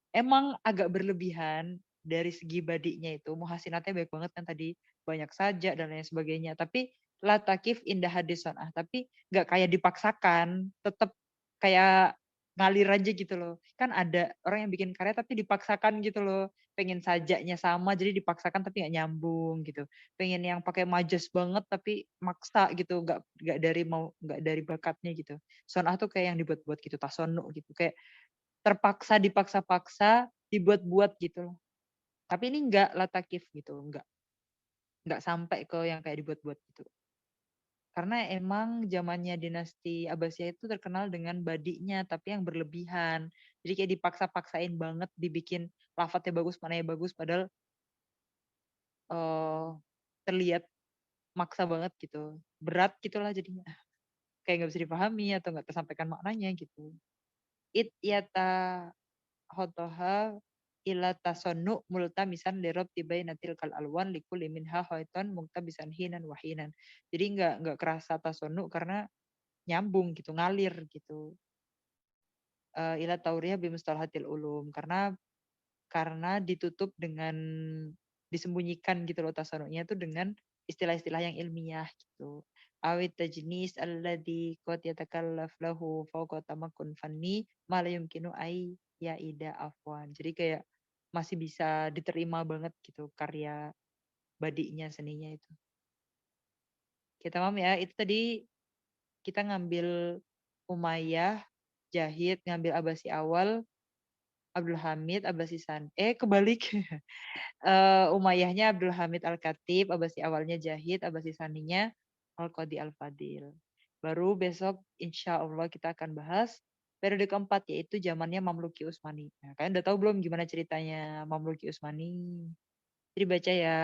Emang agak berlebihan dari segi badinya itu. Muhasinatnya baik banget kan tadi, banyak sajak dan lain sebagainya. Tapi la takif indah hadisan. Tapi nggak kayak dipaksakan, tetap kayak ngalir aja gitu loh. Kan ada orang yang bikin karya tapi dipaksakan gitu loh. Pengen sajaknya sama jadi dipaksakan tapi nggak nyambung gitu. Pengen yang pakai majas banget tapi maksa gitu, nggak dari bakatnya gitu. Sonah tuh kayak yang dibuat-buat gitu, tasonuk gitu. Kayak terpaksa dipaksa-paksa, dibuat-buat gitu loh. Tapi ini enggak latakif gitu, enggak sampai ke yang kayak dibuat-buat gitu. Karena emang zamannya dinasti Abbasiyah itu terkenal dengan badinya, tapi yang berlebihan. Jadi kayak dipaksa-paksain banget, dibikin lafadznya bagus, mananya bagus, padahal terlihat maksa banget gitu. Berat gitulah jadinya. Kayak nggak bisa dipahami atau nggak tersampaikan maknanya gitu. Yata hotoha ila tasonnu multamisan lirob tibainatil kal alwan likul minha khaitan muktabisan hinan wahinan. Jadi nggak kerasa tasonnu karena nyambung gitu, ngalir gitu. Ila tauriya bimustalahatil ulum karena ditutup dengan disembunyikan gitu loh tasonnunya itu dengan istilah-istilah yang ilmiah gitu. Awit tajnis alladhi qad yatakallaf lahu fawqa tamakkun fanni ma la yumkinu ay ya ida afwan. Jadi kayak masih bisa diterima banget gitu karya badinya, seninya itu. Kita paham ya, itu tadi kita ngambil Umayyah, Jahid, ngambil Abbasi awal, Abdul Hamid, Abbasi kebalik. Umayyahnya Abdul Hamid Al-Khatib, Abbasi awalnya Jahid, Abbasi saninya Al-Qadi Al-Fadil. Baru besok insya Allah kita akan bahas periode keempat, yaitu zamannya Mamluki Utsmani. Nah, kalian udah tahu belum gimana ceritanya Mamluki Utsmani? Jadi baca ya.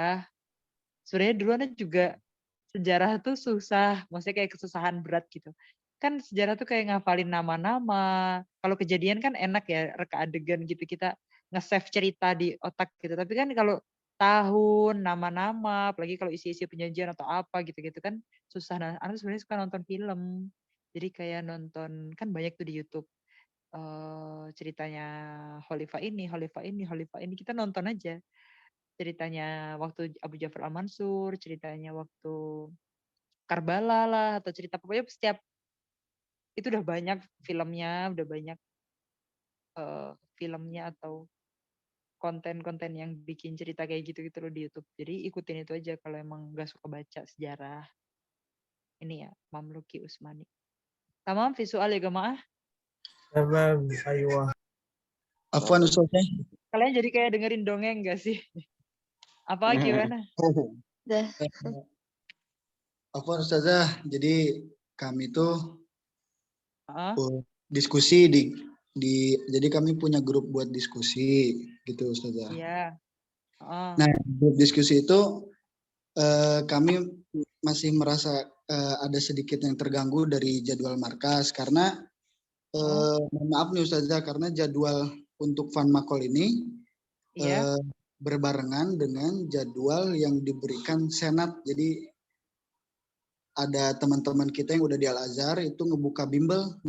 Sebenarnya duluan juga sejarah tuh susah, maksudnya kayak kesusahan berat gitu. Kan sejarah tuh kayak ngafalin nama-nama. Kalau kejadian kan enak ya, reka adegan gitu, kita nge-save cerita di otak gitu. Tapi kan kalau tahun, nama-nama, apalagi kalau isi-isi penyajian atau apa gitu-gitu kan susah. Nah, aku sebenarnya suka nonton film. Jadi kayak nonton, kan banyak tuh di YouTube ceritanya Khalifah ini, Khalifah ini, Khalifah ini. Kita nonton aja ceritanya waktu Abu Ja'far Al-Mansur, ceritanya waktu Karbala lah, atau cerita pokoknya setiap itu udah banyak filmnya, udah banyak filmnya atau konten-konten yang bikin cerita kayak gitu-gitu loh di YouTube. Jadi ikutin itu aja kalau emang nggak suka baca sejarah. Ini ya, Mamluki Utsmani. Tamam, visual ya Jamaah. Tamam, aywa. Afwan Ustazah. Kalian jadi kayak dengerin dongeng gak sih? Apa gimana? Dah. Afwan Ustazah, jadi kami tuh Heeh. Diskusi di jadi kami punya grup buat diskusi gitu Ustazah. Iya. Heeh. Nah, grup diskusi itu kami masih merasa ada sedikit yang terganggu dari jadwal markas karena mohon maaf nih Ustazah, karena jadwal untuk Fanmakol ini Iya. berbarengan dengan jadwal yang diberikan Senat. Jadi ada teman-teman kita yang udah di Al Azhar itu ngebuka bimbel,